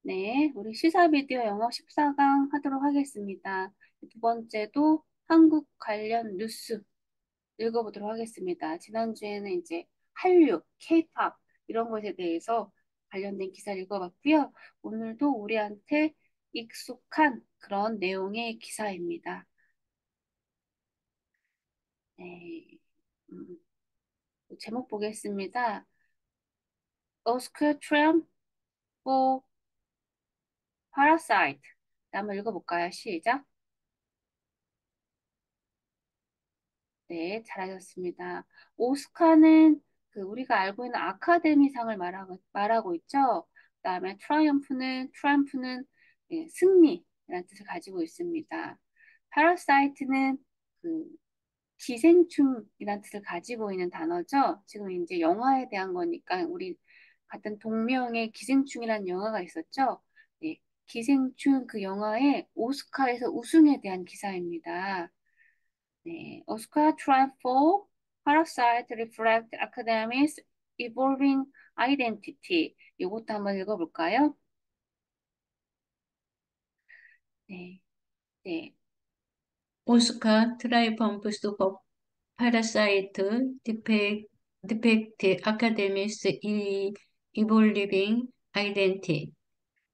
네, 우리 시사 비디오 영어 14강 하도록 하겠습니다. 두 번째도 한국 관련 뉴스 읽어보도록 하겠습니다. 지난주에는 이제 한류, 케이팝 이런 것에 대해서 관련된 기사를 읽어봤고요. 오늘도 우리한테 익숙한 그런 내용의 기사입니다. 네, 음, 제목 보겠습니다. Oscar Trump for Parasite. 한번 읽어볼까요? 시작. 네, 잘하셨습니다. 오스카는 그 우리가 알고 있는 아카데미상을 말하고 있죠. 그다음에 트라이엄프는 예, 승리라는 뜻을 가지고 있습니다. 파라사이트는 그 기생충이라는 뜻을 가지고 있는 단어죠. 지금 이제 영화에 대한 거니까 우리 같은 동명의 기생충이라는 영화가 있었죠. 네, 기생충 그 영화의 오스카에서 우승에 대한 기사입니다. 네, 오스카 트라이포 Parasite reflect academics evolving identity. 이것도 한번 읽어볼까요? 네, 네, 오스카 트라이범프스 법 파라사이트 디펙트 아카데미스 이볼리빙 아이덴티.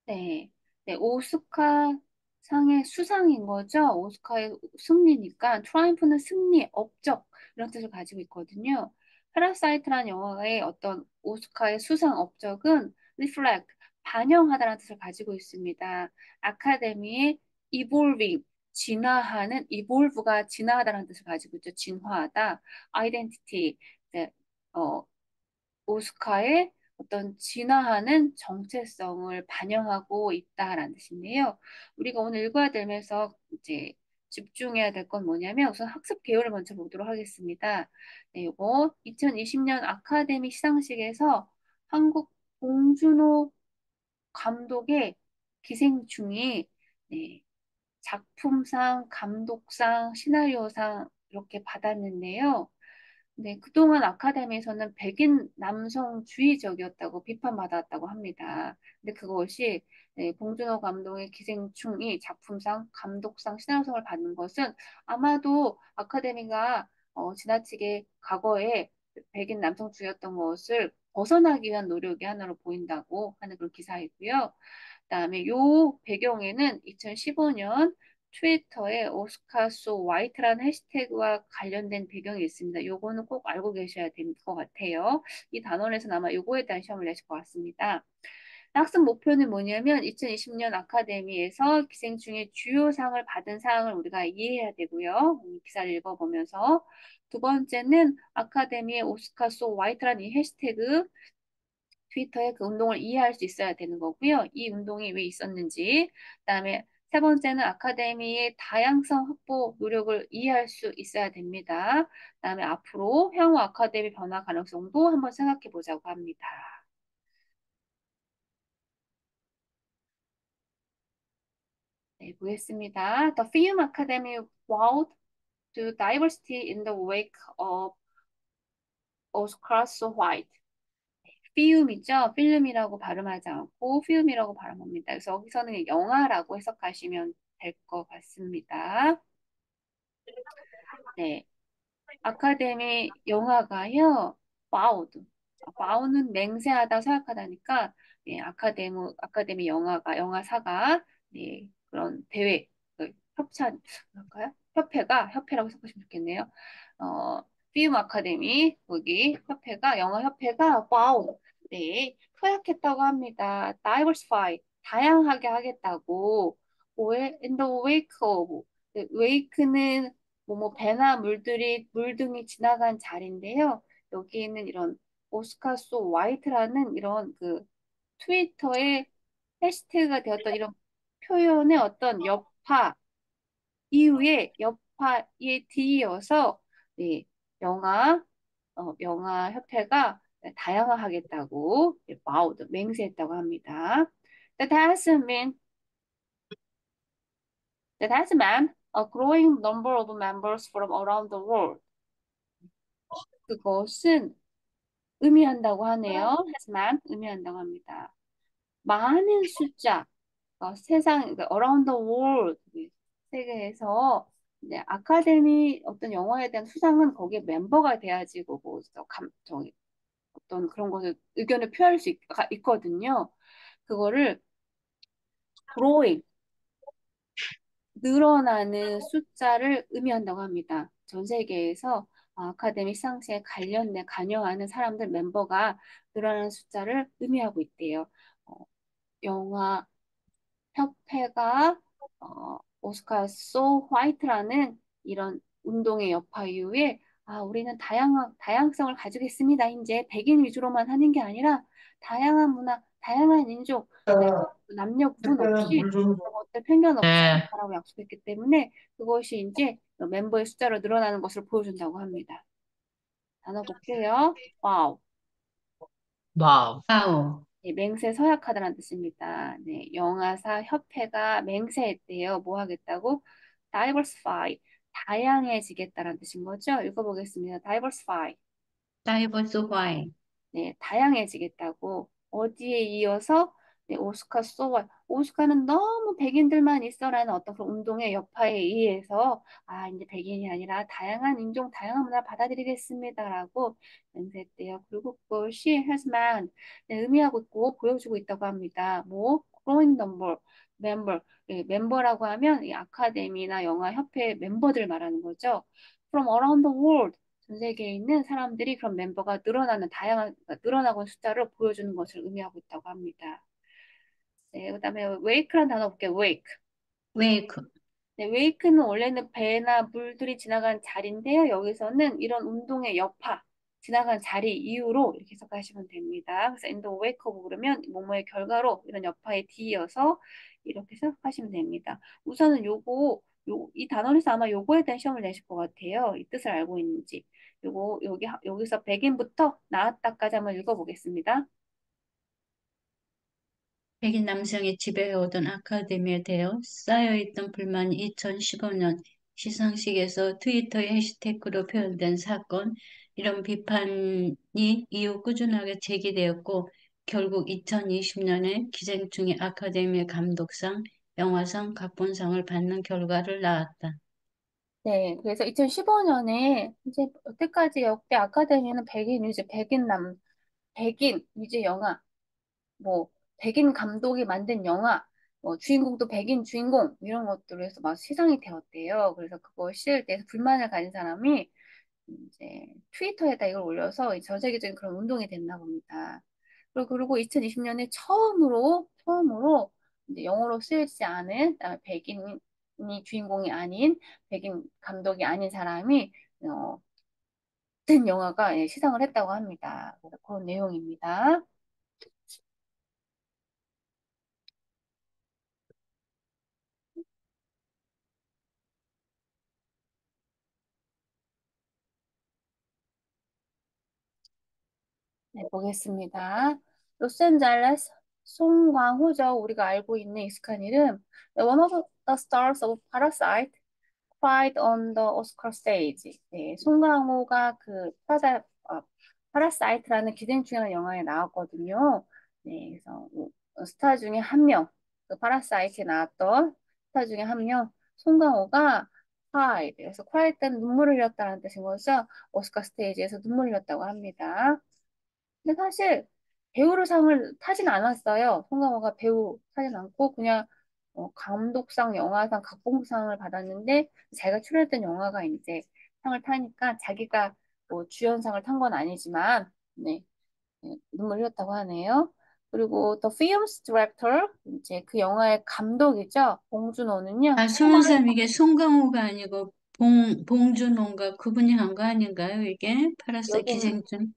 네, 네, 오스카 상의 수상인 거죠. 오스카의 승리니까 트라이음프는 승리, 업적 이런 뜻을 가지고 있거든요. 파라사이트라는 영화의 어떤 오스카의 수상 업적은 reflect, 반영하다라는 뜻을 가지고 있습니다. 아카데미의 evolving, 진화하는 evolve가 진화하다라는 뜻을 가지고 있죠. 진화하다. identity, 네, 어, 오스카의 어떤 진화하는 정체성을 반영하고 있다라는 뜻인데요. 우리가 오늘 읽어야 되면서 이제 집중해야 될 건 뭐냐면 우선 학습 개요를 먼저 보도록 하겠습니다. 네, 이거 2020년 아카데미 시상식에서 한국 봉준호 감독의 기생충이 네, 작품상, 감독상, 시나리오상 이렇게 받았는데요. 네, 그동안 아카데미에서는 백인 남성주의적이었다고 비판받았다고 합니다. 근데 그것이 네, 봉준호 감독의 기생충이 작품상, 감독상, 시나리오상을 받는 것은 아마도 아카데미가 지나치게 과거에 백인 남성주의였던 것을 벗어나기 위한 노력의 하나로 보인다고 하는 그런 기사이고요. 그다음에 요 배경에는 2015년 트위터에 오스카 소 화이트라는 해시태그와 관련된 배경이 있습니다. 요거는 꼭 알고 계셔야 될 것 같아요. 이 단원에서는 아마 요거에 대한 시험을 내실 것 같습니다. 학습 목표는 뭐냐면 2020년 아카데미에서 기생충의 주요 상을 받은 사항을 우리가 이해해야 되고요. 기사를 읽어보면서 두 번째는 아카데미의 오스카 소 화이트라는 이 해시태그 트위터의 그 운동을 이해할 수 있어야 되는 거고요. 이 운동이 왜 있었는지, 그다음에 세 번째는 아카데미의 다양성 확보 노력을 이해할 수 있어야 됩니다. 그다음에 앞으로 향후 아카데미 변화 가능성도 한번 생각해 보자고 합니다. 네, 보겠습니다. The Film Academy vowed to diversity in the wake of Oscar So White. 피움이죠. 필름이라고 발음하지 않고 피움이라고 발음합니다. 그래서 여기서는 영화라고 해석하시면 될 것 같습니다. 네. 아카데미 영화가요. 바우드. 바우는 맹세하다, 서약하다니까 예, 아카데미 영화사가 네, 그런 대회, 그 협찬, 뭐랄까요? 협회라고 생각하시면 좋겠네요. 어, 피움 아카데미, 거기 영화 협회가 와우, 네, 서약했다고 합니다. diversify, 다양하게 하겠다고. in the wake of, 네, wake는 배나 물등이 지나간 자리인데요. 여기 있는 이런 오스카 소 화이트라는 이런 그 트위터의 해시태그가 되었던 이런 표현의 어떤 여파 이후에 여파에 뒤이어서 네, 영화 영화 협회가 다양화하겠다고 와우드 맹세했다고 합니다. That has been that has meant a growing number of members from around the world. 그것은 의미한다고 하네요. has meant 의미한다고 합니다. 많은 숫자, 세상, 그러니까 around the world, 이 세계에서 이제 아카데미 어떤 영화에 대한 수상은 거기에 멤버가 돼야지 그거 저기 어떤 그런 것을 의견을 표할 수 있거든요. 그거를 growing, 늘어나는 숫자를 의미한다고 합니다. 전 세계에서 아카데미 시상식에 관련된 관여하는 사람들 멤버가 늘어나는 숫자를 의미하고 있대요. 어, 영화 협회가 오스카 소 화이트라는 이런 운동의 여파 이후에 우리는 다양성을 가지겠습니다. 이제 백인 위주로만 하는 게 아니라 다양한 문화, 다양한 인종, 남녀 구분 없이 그런 것들 편견 없이 네. 하겠다라고 약속했기 때문에 그것이 이제 멤버의 숫자로 늘어나는 것을 보여준다고 합니다. 단어 볼게요. 와우. 와우. 와우. 네, 맹세 서약하다라는 뜻입니다. 네, 영화사 협회가 맹세했대요. 뭐 하겠다고? diversify, 다양해지겠다라는 뜻인 거죠. 읽어보겠습니다. diversify. 다이버스파이. 네, 다양해지겠다고. 어디에 이어서 네, 오스카 소월. 오스카는 너무 백인들만 있어라는 어떤 그런 운동의 여파에 의해서 이제 백인이 아니라 다양한 인종, 다양한 문화를 받아들이겠습니다라고 맹세했대요. 그리고 그것이 has man 네, 의미하고 있고 보여주고 있다고 합니다. 뭐 growing number, member. 예, 멤버라고 하면 이 아카데미나 영화 협회 멤버들 말하는 거죠. From around the world. 전 세계에 있는 사람들이 그런 멤버가 그러니까 늘어나고 숫자를 보여주는 것을 의미하고 있다고 합니다. 네, 그다음에 wake라는 단어 볼게요. wake. 웨이크. 네, wake는 원래는 배나 물들이 지나가는 자리인데요. 여기서는 이런 운동의 여파, 지나가는 자리 이후로 이렇게 해석하시면 됩니다. 그래서 in the wake of 그러면 뭐뭐의 결과로 이런 여파에 뒤이어서 이렇게 해석하시면 됩니다. 우선은 이 단원에서 아마 요거에 대한 시험을 내실 것 같아요. 이 뜻을 알고 있는지. 여기서 백인부터 나왔다까지 한번 읽어보겠습니다. 백인 남성이 지배해오던 아카데미에 대해 쌓여있던 불만이 2015년 시상식에서 트위터의 해시태그로 표현된 사건, 이런 비판이 이후 꾸준하게 제기되었고, 결국 2020년에 기생충의 아카데미 감독상, 영화상, 각본상을 받는 결과를 낳았다. 네, 그래서 2015년에 이제 여태까지 역대 아카데미는 백인 위주 영화, 뭐 백인 감독이 만든 영화, 뭐 주인공도 백인 주인공 이런 것들로 해서 막 시상이 되었대요. 그래서 그것에 대해서 불만을 가진 사람이 이제 트위터에다 이걸 올려서 전 세계적인 그런 운동이 됐나 봅니다. 그리고 2020년에 처음으로 이제 영어로 쓰이지 않은 백인이 주인공이 아닌 백인 감독이 아닌 사람이 어, 된 영화가 시상을 했다고 합니다. 그래서 그런 내용입니다. 네, 보겠습니다. 로스앤젤레스 송광호죠. 우리가 알고 있는 익숙한 이름. 네, One of the stars of Parasite cried on the Oscar stage. 네, 송강호가 파라사이트라는 기생충이라는 영화에 나왔거든요. 네, 그래서 스타 중에 한 명, 그 파라사이트에 나왔던 스타 중에 한 명, 송강호가 cried. 그래서 cried 때는 눈물을 흘렸다는 뜻인 거죠. 오스카 스테이지에서 눈물을 흘렸다고 합니다. 근데 사실 배우로 상을 타진 않았어요. 송강호가 배우 타진 않고 그냥 감독상, 영화상, 각본상을 받았는데 자기가 출연했던 영화가 이제 상을 타니까 자기가 뭐 주연상을 탄 건 아니지만 네, 눈물 흘렸다고 하네요. 그리고 The Film's Director 이제 그 영화의 감독이죠. 봉준호는요. 아, 손은쌤, 이게 송강호가 아니고 봉준호인가 그분이 한 거 아닌가요? 이게 파라사이 여기는 기생충?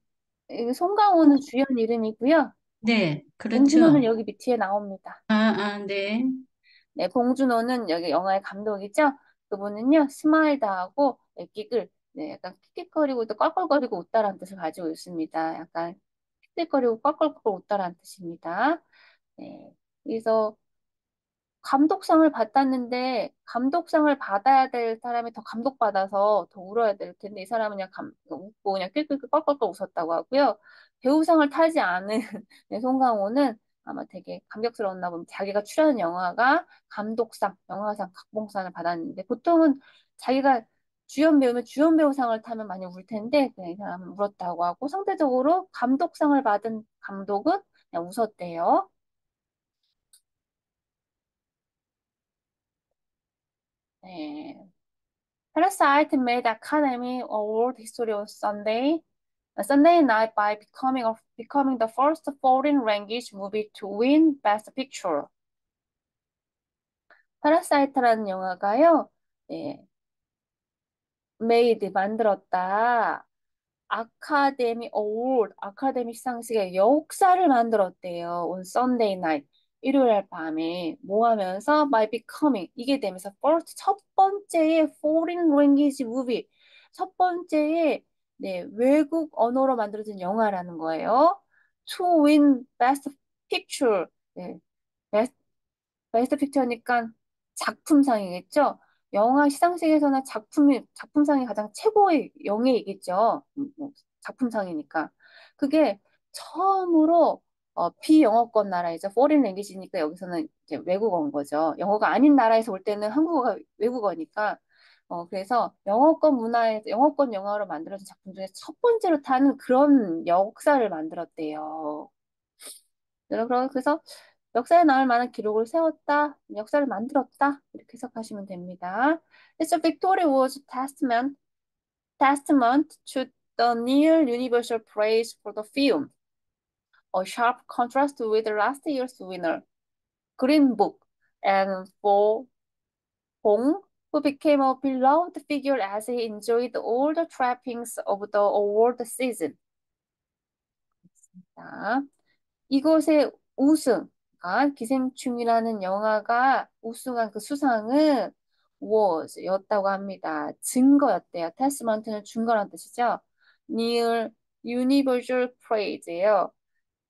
송강호는 주연 이름이고요. 네, 봉준호는 그렇죠. 여기 밑에 나옵니다. 네. 네, 봉준호는 여기 영화의 감독이죠. 그분은요, 스마일다 하고 끽을 네, 약간 킥킥거리고 또 껄껄거리고 웃다라는 뜻을 가지고 있습니다. 약간 킥킥거리고 껄껄거리고 웃다라는 뜻입니다. 네, 그래서 감독상을 받았는데 감독상을 받아야 될 사람이 더 감동받아서 더 울어야 될 텐데 이 사람은 그냥 웃고 그냥 낄낄낄 껄껄껄 웃었다고 하고요. 배우상을 타지 않은 네, 송강호는 아마 되게 감격스러웠나 보면 자기가 출연한 영화가 감독상, 영화상, 각본상을 받았는데 보통은 자기가 주연 배우면 주연 배우상을 타면 많이 울 텐데 그냥 이 사람은 울었다고 하고 상대적으로 감독상을 받은 감독은 그냥 웃었대요. 네. Parasite made Academy Award history on Sunday night by becoming the first foreign language movie to win Best Picture. 파라사이트라는 영화가요, 네, made 만들었다. 아카데미 어워드, 아카데미 시상식의 역사를 만들었대요. on Sunday night, 일요일 날 밤에 뭐 하면서 by becoming 이게 되면서 first 첫 번째의 foreign language movie 첫 번째의 네, 외국 언어로 만들어진 영화라는 거예요. to win best picture 네, 베스트 픽처니까 작품상이겠죠. 영화 시상식에서는 작품상이 가장 최고의 영예이겠죠. 뭐 작품상이니까. 그게 처음으로 비영어권 나라이죠. 포린 랭귀지니까 여기서는 이제 외국어인 거죠. 영어가 아닌 나라에서 올 때는 한국어가 외국어니까. 그래서 영어권 영화로 만들어진 작품 중에 첫 번째로 타는 그런 역사를 만들었대요. 그래서 역사에 남을 만한 기록을 세웠다, 역사를 만들었다 이렇게 해석하시면 됩니다. Its victory was testament to the near universal praise for the film, a sharp contrast with last year's winner, Green Book, and for Hong, who became a beloved figure as he enjoyed all the trappings of the award season. 자, 이것의 우승, 아, 기생충이라는 영화가 우승한 그 수상은 였다고 합니다. 증거였대요. 테스먼트는 증거란 뜻이죠. Near Universal Praise예요.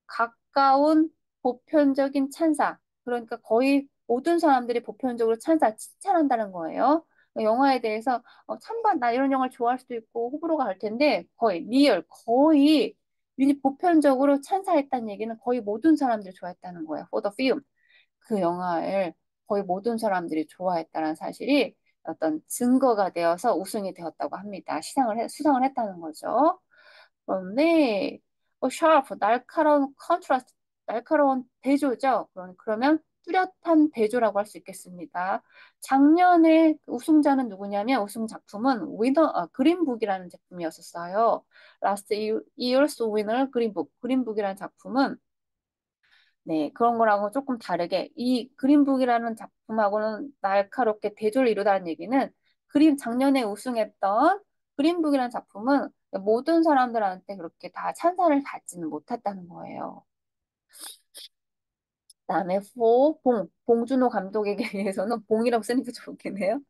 가까운 보편적인 찬사. 그러니까 거의 모든 사람들이 보편적으로 칭찬한다는 거예요. 영화에 대해서 찬반 나 이런 영화를 좋아할 수도 있고 호불호가 갈 텐데 거의 거의 보편적으로 찬사했다는 얘기는 거의 모든 사람들이 좋아했다는 거예요. For the film. 그 영화를 거의 모든 사람들이 좋아했다는 사실이 어떤 증거가 되어서 우승이 되었다고 합니다. 수상을 했다는 거죠. 그런데 샤프 날카로운 컨트라스트 날카로운 대조죠. 그러면 뚜렷한 대조라고 할 수 있겠습니다. 작년에 우승자는 누구냐면 우승 작품은 그린북이라는 제품이었었어요. Last Year's Winner 그린북이라는 작품은 네, 그런 거랑은 조금 다르게 이 그린북이라는 작품하고는 날카롭게 대조를 이루다는 얘기는 작년에 우승했던 그린북이라는 작품은 모든 사람들한테 그렇게 다 찬사를 받지는 못했다는 거예요. 그다음에 봉준호 감독에게 의해서는 봉이라고 쓰니까 좋겠네요.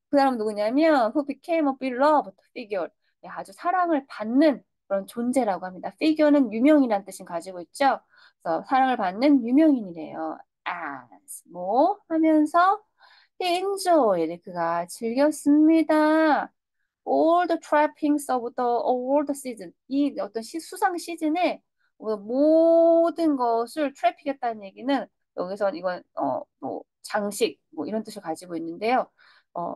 그 사람 누구냐면 who became a beloved figure. 네, 아주 사랑을 받는 그런 존재라고 합니다. figure는 유명이라는 뜻을 가지고 있죠. 그래서 사랑을 받는 유명인이래요. as 뭐 하면서 he enjoyed 그가 즐겼습니다. all the trappings of the award season. 이 어떤 수상 시즌에 모든 것을 트래픽했다는 얘기는 여기서 이건 뭐 장식 뭐 이런 뜻을 가지고 있는데요. 어,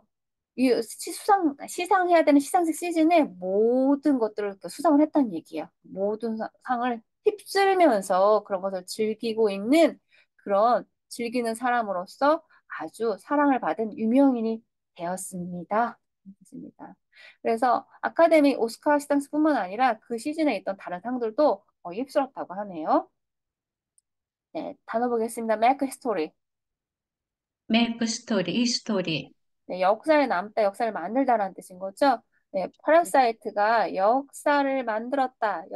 시상해야 되는 시상식 시즌에 모든 것들을 그 수상을 했다는 얘기야. 모든 상을 휩쓸면서 그런 것을 즐기고 있는 그런 즐기는 사람으로서 아주 사랑을 받은 유명인이 되었습니다. 좋습니다. 그래서 아카데미 오스카 시상식뿐만 아니라 그 시즌에 있던 다른 상들도 거의 휩쓸었다고 하네요. 네, 단어 보겠습니다. make history. 메이크 스토리, 이 스토리. 네, 역사에 남다, 역사를 만들다라는 뜻인 거죠. 네, 파라사이트가 역사를 만들었다는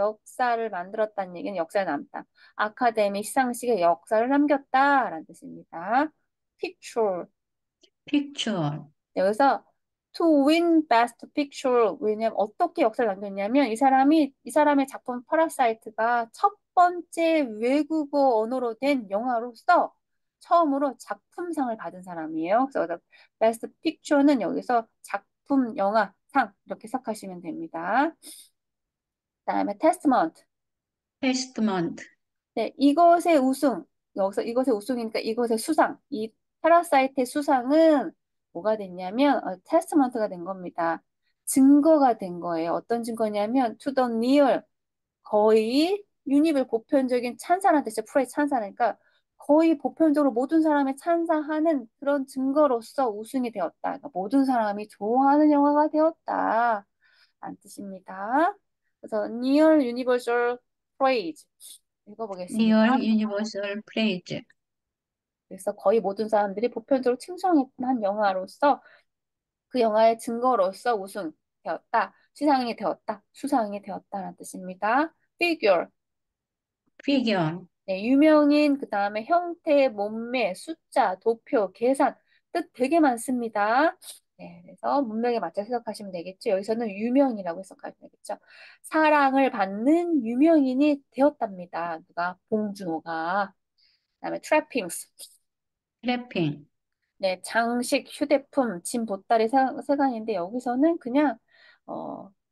얘기는 역사에 남다. 아카데미 시상식에 역사를 남겼다라는 뜻입니다. picture. 픽처, 네, 여기서 to win best picture 왜냐면 어떻게 역사를 남겼냐면 이 사람의 작품 파라사이트가 첫 번째 외국어 언어로 된 영화로서 처음으로 작품상을 받은 사람이에요. 그래서 베스트 픽처는 여기서 작품 영화상 이렇게 해석하시면 됩니다. 그다음에 테스트먼트. 테스트먼트, 네, 이것의 우승. 여기서 이것의 우승이니까 이것의 수상. 이 파라사이트의 수상은 뭐가 됐냐면 테스트먼트가 된 겁니다. 증거가 된 거예요. 어떤 증거냐면 to the near 거의 유니벨 보편적인 찬사라는 뜻이죠. 프레이 찬사니까 거의 보편적으로 모든 사람이 찬사하는 그런 증거로서 우승이 되었다. 그러니까 모든 사람이 좋아하는 영화가 되었다. 란 뜻입니다. 그래서 near universal praise 읽어보겠습니다. Near Universal Praise. 그래서 거의 모든 사람들이 보편적으로 칭송한 영화로서 그 영화의 증거로서 우승되었다, 시상이 되었다, 수상이 되었다는 뜻입니다. figure, Figure. 네, 유명인, 그 다음에 형태, 몸매, 숫자, 도표, 계산, 뜻 되게 많습니다. 네, 그래서 문맥에 맞춰 해석하시면 되겠죠. 여기서는 유명이라고 해석하시면 되겠죠. 사랑을 받는 유명인이 되었답니다. 누가? 봉준호가. 그다음에 trappings. Trapping. 네, 장식, 휴대품, 짐, 보따리 세간인데 여기서는 그냥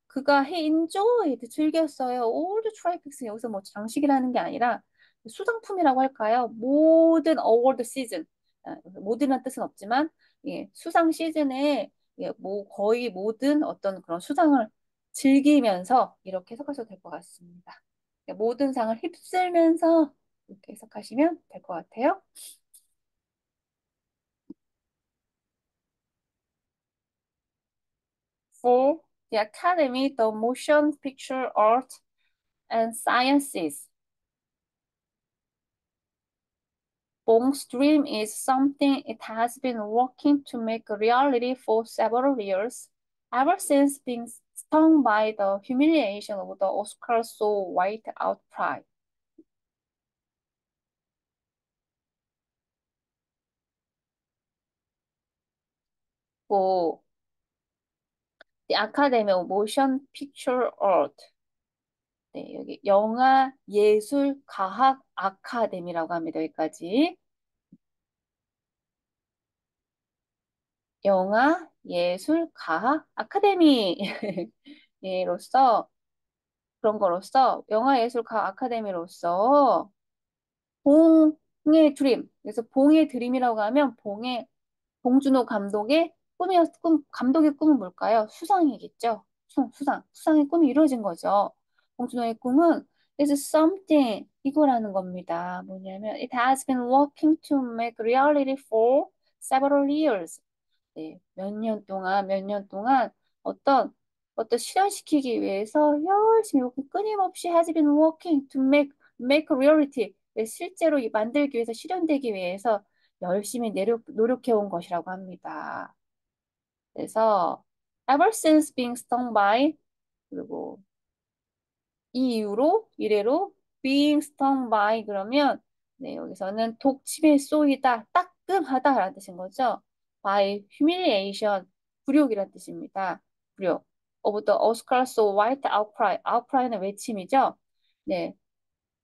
그가 he enjoyed 즐겼어요. all the traffics 여기서 뭐 장식이라는 게 아니라 수상품이라고 할까요? 모든 award season 모든이라는 뜻은 없지만 예, 수상 시즌에 예, 뭐 거의 모든 어떤 그런 수상을 즐기면서 이렇게 해석하셔도 될 것 같습니다. 예, 모든 상을 휩쓸면서 이렇게 해석하시면 될 것 같아요. For the Academy, the Motion Picture Art and Sciences. Bong's dream is something it has been working to make a reality for several years, ever since being stung by the humiliation of the Oscar so white outcry. 고 The Academy of Motion Picture Art. 네, 여기 영화 예술 과학 아카데미라고 합니다. 여기까지. 영화 예술 과학 아카데미 예로서 그런 거로서 영화 예술 과학 아카데미로서 봉의 드림 그래서 봉의 드림이라고 하면 봉의 봉준호 감독의 감독의 꿈은 뭘까요? 수상이겠죠. 수상의 꿈이 이루어진 거죠. 봉준호의 꿈은 is something 이거라는 겁니다. 뭐냐면 it has been working to make reality for several years. 네, 몇 년 동안 어떤, 실현시키기 위해서 열심히, 끊임없이 has been working to make a reality. 네, 실제로 만들기 위해서, 실현되기 위해서 열심히 노력해온 것이라고 합니다. 그래서, ever since being stung by, 그리고 이 이후로, 이래로, being stung by, 그러면, 네, 여기서는 독침에 쏘이다, 따끔하다라는 뜻인 거죠. by humiliation, 굴욕이라는 뜻입니다. 굴욕. of the Oscar so white outcry. outcry는 외침이죠. 네,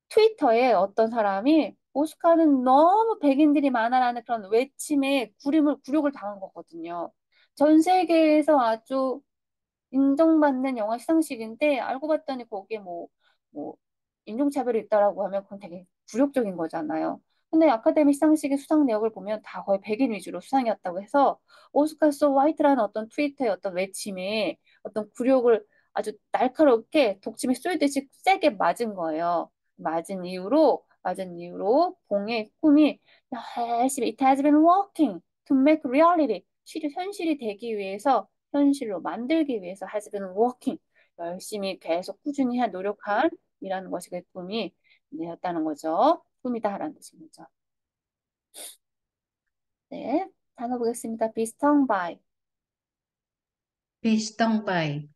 트위터에 어떤 사람이 오스카는 너무 백인들이 많아라는 그런 외침에 굴욕을 당한 거거든요. 전 세계에서 아주 인정받는 영화 시상식인데 알고 봤더니 거기에 뭐 인종차별이 있다라고 하면 그건 되게 굴욕적인 거잖아요. 근데 아카데미 시상식의 수상 내역을 보면 다 거의 백인 위주로 수상이었다고 해서 오스카 소 화이트라는 어떤 트위터의 어떤 외침에 어떤 굴욕을 아주 날카롭게 독침에 쏘이듯이 세게 맞은 이후로 봉의 꿈이 열심히 It has been working to make reality 현실이 되기 위해서 현실로 만들기 위해서 has been working 열심히 계속 꾸준히 노력한 이라는 것이 그 꿈이 되었다는 거죠. 꿈이다라는 뜻인 거죠. 네, 단어 보겠습니다. be stung by. Be stung by.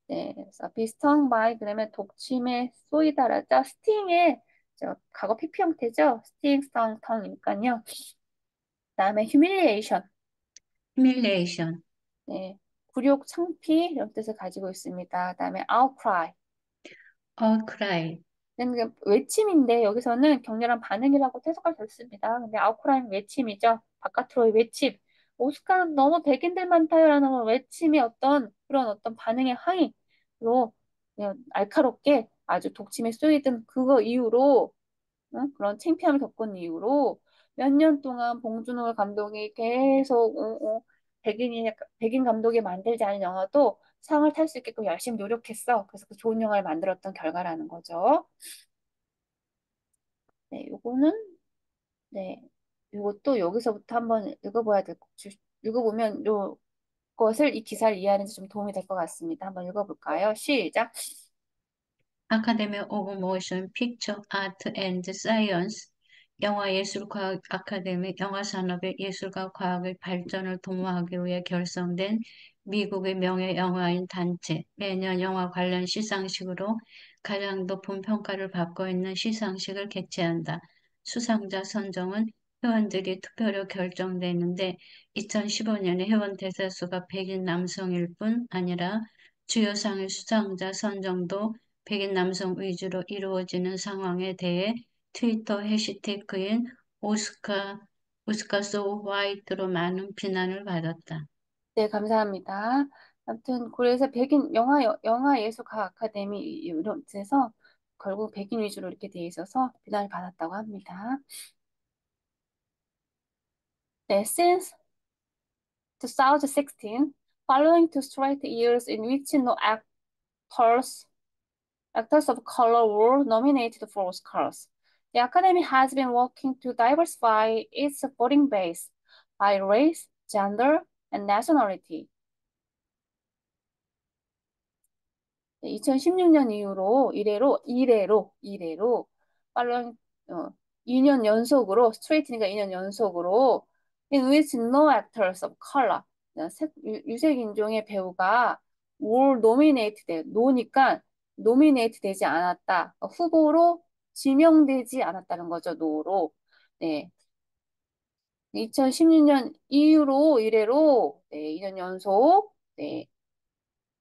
네, 그래서 be stung by 그러면 독침에 쏘이다라죠. sting의 과거 PP 형태죠. sting, stung, tongue니까요. 그다음에 humiliation. Humiliation. 네, 굴욕, 창피 이런 뜻을 가지고 있습니다. 그다음에 outcry. Outcry. 외침인데 여기서는 격렬한 반응이라고 해석할 수 있습니다. 근데 아웃크라이는 외침이죠. 바깥으로의 외침. 오스카는 너무 백인들 많다요라는 외침이 그런 어떤 반응의 항의로 그냥 날카롭게 아주 독침에 쏘이던 그거 이후로 응? 그런 창피함을 겪은 이유로 몇 년 동안 봉준호 감독이 계속 백인 감독이 만들지 않은 영화도 상을 탈 수 있게끔 열심히 노력했어. 그래서 그 좋은 영화를 만들었던 결과라는 거죠. 네, 요거는 네, 요것도 여기서부터 한번 읽어봐야 될 것, 읽어보면 요 것을 이 기사를 이해하는 데 좀 도움이 될 것 같습니다. 한번 읽어볼까요? 시작. 아카데미 오브 모션 픽처 아트 앤드 사이언스 영화예술과학 아카데미 영화산업의 예술과 과학의 발전을 도모하기 위해 결성된 미국의 명예 영화인 단체 매년 영화 관련 시상식으로 가장 높은 평가를 받고 있는 시상식을 개최한다. 수상자 선정은 회원들이 투표로 결정되는데 2015년에 회원 대다수가 백인 남성일 뿐 아니라 주요 상의 수상자 선정도 백인 남성 위주로 이루어지는 상황에 대해 트위터 해시태그인 오스카, 오스카 so 화이트로 많은 비난을 받았다. 네, 감사합니다. 아무튼 그래서 백인 영화 예술가 아카데미 이런 데서 결국 백인 위주로 이렇게 돼 있어서 비난을 받았다고 합니다. 네, since 2016, following two straight years in which no actors actors of color were nominated for Oscars, the Academy has been working to diversify its voting base by race, gender, and nationality. 2016년 이후로 이래로 팔로잉 2년 연속으로 스트레이트니까 2년 연속으로 in which no actors of color 유색 인종의 배우가 were nominated 노니까 노미네이트 되지 않았다. 후보로 지명되지 않았다는 거죠. 노로. 네. 2016년 이후로 이래로 네, 2년 연속 네,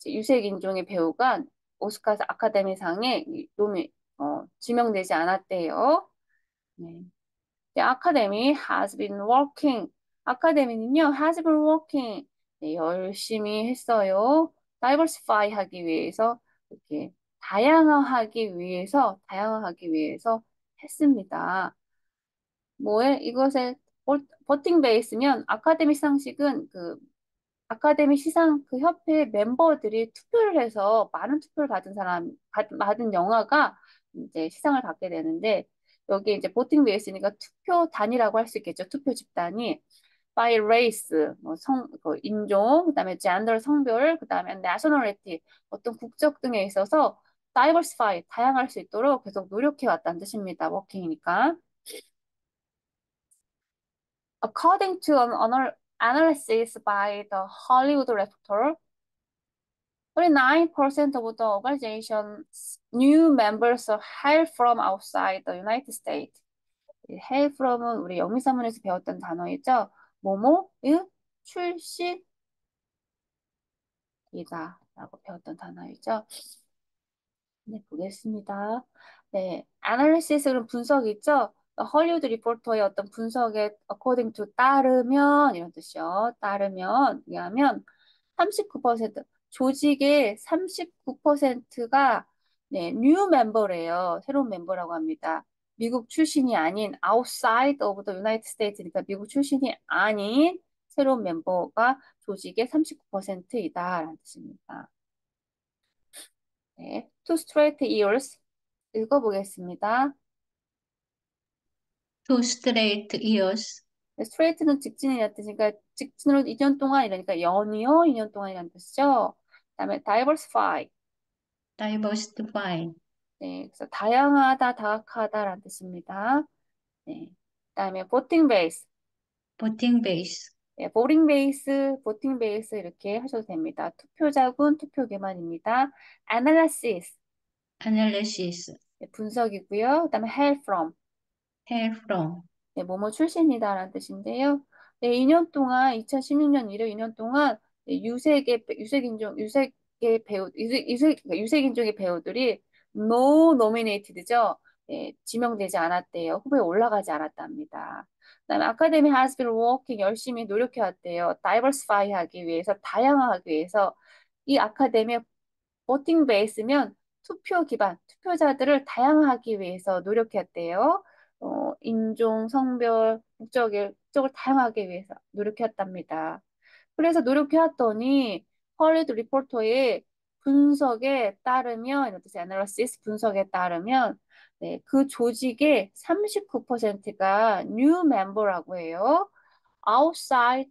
유색 인종의 배우가 오스카 아카데미상에 지명되지 않았대요. 네. The Academy has been working. 아카데미는요, has been working. 네, 열심히 했어요. diversify 하기 위해서, 이렇게 다양화하기 위해서 했습니다. 뭐에 이것에 버팅 베이스면 아카데미 상식은 그 아카데미 시상 그 협회 멤버들이 투표를 해서 많은 투표를 받은 영화가 이제 시상을 받게 되는데 여기 이제 보팅 베이스니까 투표 단위라고 할 수 있겠죠. 투표 집단이 by race 그 인종, 그다음에 gender 성별, 그다음에 nationality 어떤 국적 등에 있어서 diversify 다양할 수 있도록 계속 노력해 왔다는 뜻입니다. 워킹이니까. According to an analysis by the Hollywood Reporter, 49% of the organization's new members hail from outside the United States. hail from은 우리 영미사문에서 배웠던 단어이죠. 뭐뭐의 출신이다 라고 배웠던 단어이죠. 네, 보겠습니다. 네, analysis는 분석이죠. 헐리우드 리포터의 어떤 분석에 according to 따르면 이런 뜻이요. 따르면 왜냐하면 39% 조직의 39%가 네, new 멤버래요. 새로운 멤버라고 합니다. 미국 출신이 아닌 outside of the United States니까 미국 출신이 아닌 새로운 멤버가 조직의 39%이다라는 뜻입니다. 네, two straight years 읽어보겠습니다. Two straight years, 스트레이트는 직진이라는 뜻이니까 직진으로 2년 동안 이러니까 연이어 2년 동안이라는 뜻이죠. 그다음에 diversify. diversified, 네, 그래서 다양하다, 다각하다라는 뜻입니다. 네. 그다음에 voting base. voting base, 네, voting base 이렇게 하셔도 됩니다. 투표자군, 투표기만입니다. analysis. analysis, 네, 분석이고요. 그다음에 hail from. hail from, 네, 뭐뭐 출신이다라는 뜻인데요. 네, 2년 동안 2016년 이래 2년 동안 네, 그러니까 유색인종의 배우들이 no nominated죠. 네, 지명되지 않았대요. 후보에 올라가지 않았답니다. 그다음에 아카데미 has been working 열심히 노력해 왔대요. diversify 하기 위해서 다양화하기 위해서 이 아카데미의 voting base면 투표 기반 투표자들을 다양화하기 위해서 노력했대요. 인종, 성별, 국적을 다양하게 위해서 노력해왔답니다. 그래서 노력해왔더니 헐리우드 리포터의 분석에 따르면, 이것도 애널리시스 분석에 따르면, 네, 그 조직의 39%가 new member라고 해요. outside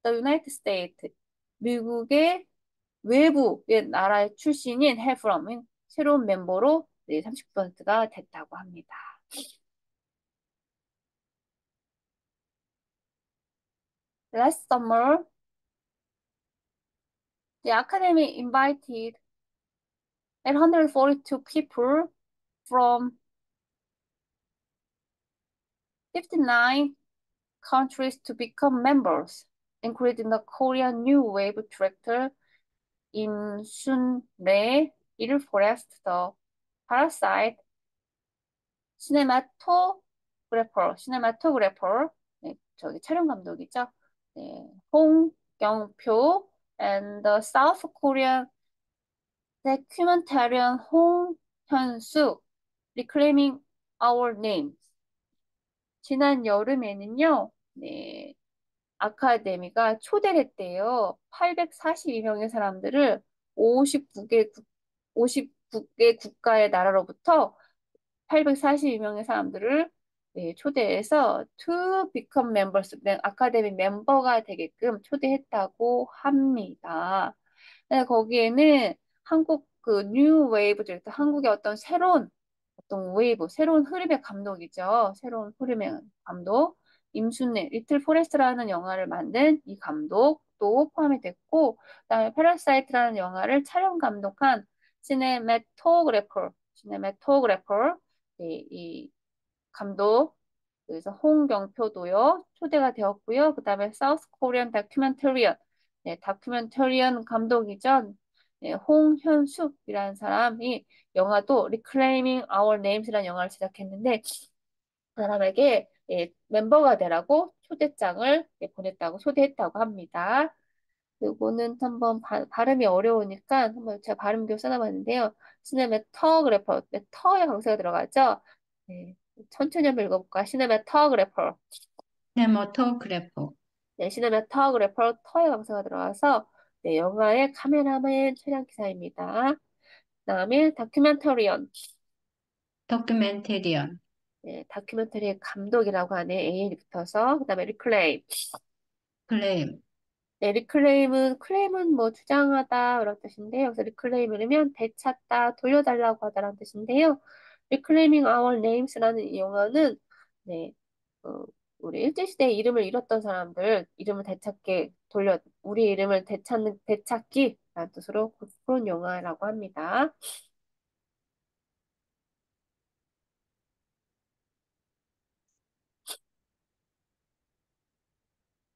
the United States, 미국의 외부의 나라의 출신인 have from인 새로운 멤버로 네, 30%가 됐다고 합니다. Last summer, the Academy invited 842 people from 59 countries to become members, including the Korean New Wave director Im Sun-rae, Il Forest, the Parasite, 시네마토그래퍼, 네, 저기 촬영 감독이죠. 네, 홍경표, and the South Korean documentarian 홍현수, Reclaiming Our Names. 지난 여름에는요, 네, 아카데미가 초대를 했대요. 842명의 사람들을 59개 국가의 나라로부터 842명의 사람들을 네, 초대해서 to become members, 네, 아카데미 멤버가 되게끔 초대했다고 합니다. 네, 거기에는 한국 그 뉴 웨이브 디렉터, 한국의 어떤 웨이브, 새로운 흐름의 감독이죠. 새로운 흐름의 감독. 임순례, 리틀 포레스트라는 영화를 만든 이 감독도 포함이 됐고, 그다음에 패러사이트라는 영화를 촬영 감독한 시네매토그래퍼, 이 감독, 그래서 홍경표도요, 초대가 되었고요. 그 다음에 사우스 코리안 다큐멘터리언, 네, 다큐멘터리언 감독이죠. 네, 홍현숙이라는 사람이 영화도 Reclaiming Our Names라는 영화를 제작했는데, 그 사람에게 예, 멤버가 되라고 초대장을 예, 보냈다고, 초대했다고 합니다. 요거는 한번 발음이 어려우니까 한번 제가 발음교 써놔봤는데요. 시네매터그래퍼, 네, 터에 강세가 들어가죠. 네, 천천히 한번 읽어볼까요? 시네매터그래퍼. 시네마토그래퍼, 네, 시네매터그래퍼 터에 강세가 들어가서 네, 영화의 카메라맨 촬영 기사입니다. 그다음에 다큐멘터리언. 다큐멘테리언, 네, 다큐멘터리의 감독이라고 하네. A에 붙어서. 그다음에 리클레임. 클레임, 네, 클레임은 뭐 주장하다 그런 뜻인데요. 그래서 리클레임이면 되찾다, 돌려달라고 하다라는 뜻인데요. Reclaiming Our Names라는 이 용어는 네, 어, 우리 일제시대에 이름을 잃었던 사람들 이름을 우리 이름을 되찾기라는 뜻으로 그런 용어라고 합니다.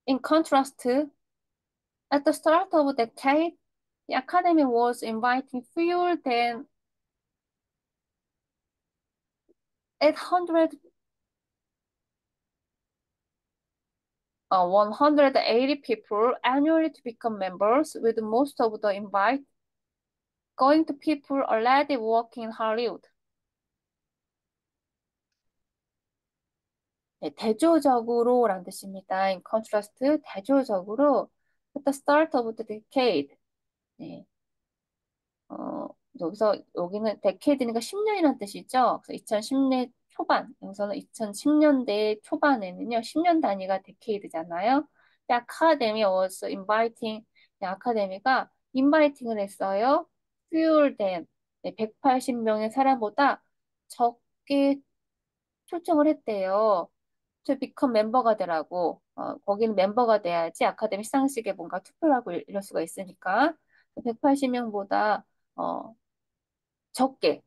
In contrast, at the start of the decade, the Academy was inviting fewer than 800 180 people annually to become members, with most of the invite going to people already working in Hollywood. 네, 대조적으로라는 뜻입니다. In contrast, 대조적으로 at the start of the decade. 네, 여기서 여기는 decade니까 10년이라는 뜻이죠. 그래서 2010년 초반, 여기서는 2010년대 초반에는요, 10년 단위가 decade잖아요. The Academy was inviting, 아카데미가 인바이팅을 했어요. fewer than, 180명의 사람보다 적게 초청을 했대요. to become 멤버가 되라고. 거기는 멤버가 돼야지 아카데미 시상식에 뭔가 투표를 하고 이럴 수가 있으니까. 180명보다 적게,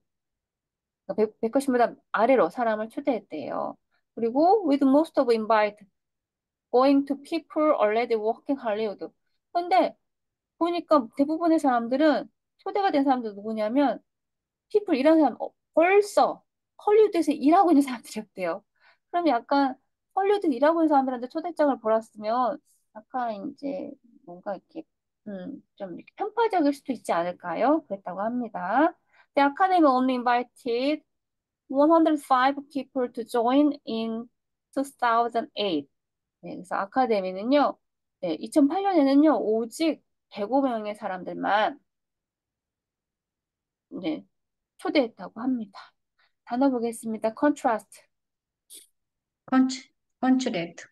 180보다 아래로 사람을 초대했대요. 그리고 with most of invite going to people already working Hollywood. 근데 보니까 대부분의 사람들은 초대가 된 사람들 누구냐면 people 일하는 사람 벌써 헐리우드에서 일하고 있는 사람들이었대요. 그럼 약간 헐리우드 일하고 있는 사람들한테 초대장을 보냈으면 약간 이제 뭔가 이렇게 좀 이렇게 편파적일 수도 있지 않을까요? 그랬다고 합니다. The Academy only invited 105 people to join in 2008. 네, 그래서 아카데미는요, 네, 2008년에는요, 오직 105명의 사람들만 네, 초대했다고 합니다. 단어 보겠습니다. contrast. 컨트, 컨트랙트,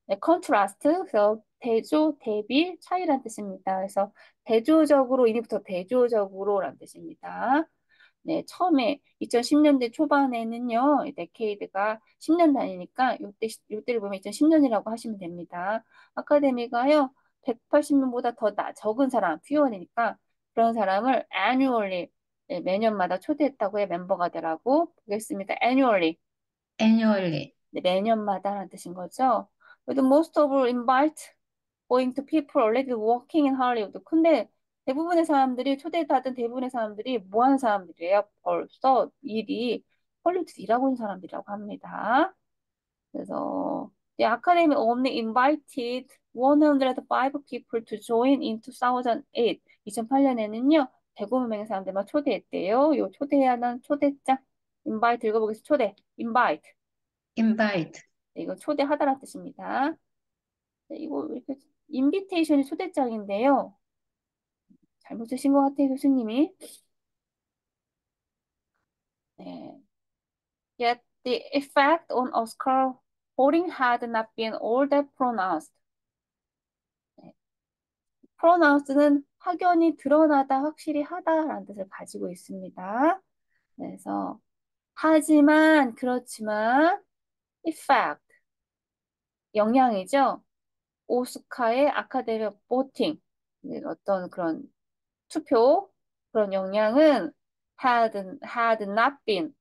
네, contrast. 그래서 대조, 대비, 차이란 뜻입니다. 그래서 대조적으로, 이니부터 대조적으로란 뜻입니다. 네, 처음에 2010년대 초반에는요, 이 데케이드가 10년 단위니까 요때를 보면 2010년이라고 하시면 됩니다. 아카데미가요, 180명보다 적은 사람, 퓨어니까 그런 사람을 annually, 네, 매년마다 초대했다고 해 멤버가 되라고 보겠습니다. annually. annually, 네, 매년마다라는 뜻인 거죠. 그래도 most of invite going to people already working in Hollywood. 근데 대부분의 사람들이 초대받은 대부분의 사람들이 뭐 하는 사람들이에요? 벌써 일이 헐리우드 일하고 있는 사람들이라고 합니다. 그래서 The Academy only invited 105 people to join in 2008. 2008년에는요, 105명의 사람들만 초대했대요. 요 초대해야 하는 초대장. invite 읽어보겠습니다. 초대. invite. invite, 네, 이거 초대하다라는 뜻입니다. 네, 이거 이렇게 인비테이션이 초대장인데요. 잘못 쓰신 것 같아요, 교수님이. 네. Yet the effect on Oscar voting had not been all that pronounced. 네. pronounced는 확연히 드러나다, 확실히 하다라는 뜻을 가지고 있습니다. 그래서 하지만 그렇지만 effect 영향이죠. 오스카의 아카데미 보팅 어떤 그런 투표 그런 영향은 had not been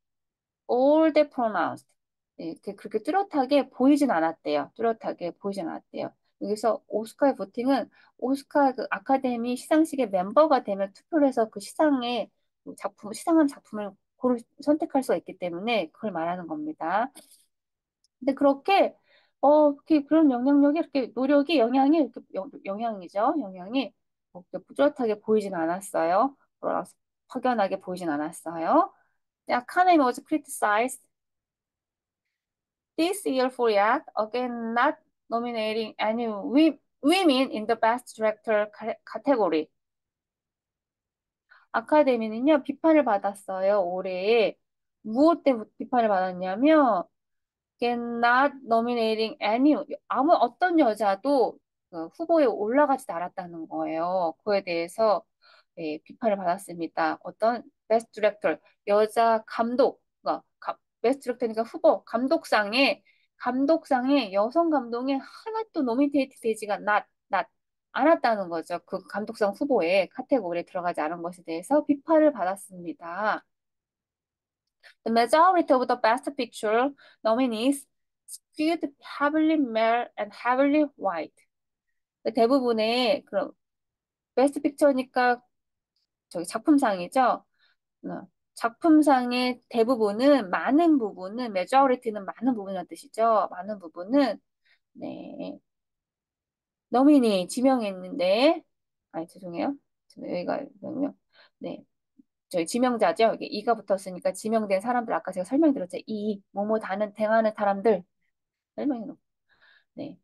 all that pronounced. 네, 그렇게 뚜렷하게 보이진 않았대요. 뚜렷하게 보이진 않았대요. 여기서 오스카의 보팅은 오스카 그 아카데미 시상식의 멤버가 되면 투표를 해서 그 시상의 시상한 작품을 선택할 수가 있기 때문에 그걸 말하는 겁니다. 근데 그렇게 그런 영향력이 이렇게 노력이 영향이 이렇게 영향이죠. 영향이 이렇게 뚜렷하게 보이진 않았어요. 확연하게 보이진 않았어요. The Academy was criticized this year for yet again not nominating any women in the Best Director category. 아카데미는요 비판을 받았어요. 올해 무엇 때문에 비판을 받았냐면 not nominating any 아무 어떤 여자도 그 후보에 올라가지 않았다는 거예요. 그에 대해서 예, 비판을 받았습니다. 어떤 베스트 디렉터 여자 감독, 베스트 디렉터니까 후보 감독상에 여성 감독이 하나도 노미네이트 되지가 not 않았다는 거죠. 그 감독상 후보에 카테고리에 들어가지 않은 것에 대해서 비판을 받았습니다. The majority of the Best Picture nominees skewed heavily male and heavily white. 대부분의 그런 베스트 픽처니까 저기 작품상이죠. 작품상의 대부분은 많은 부분은 majority는 많은 부분이라는 뜻이죠. 많은 부분은 네 너미니 지명했는데 아니 죄송해요. 여기가 네 저희 지명자죠. 여기 이가 붙었으니까 지명된 사람들 아까 제가 설명드렸죠. 이 뭐뭐 다는 행하는 사람들 설명해 놓고 네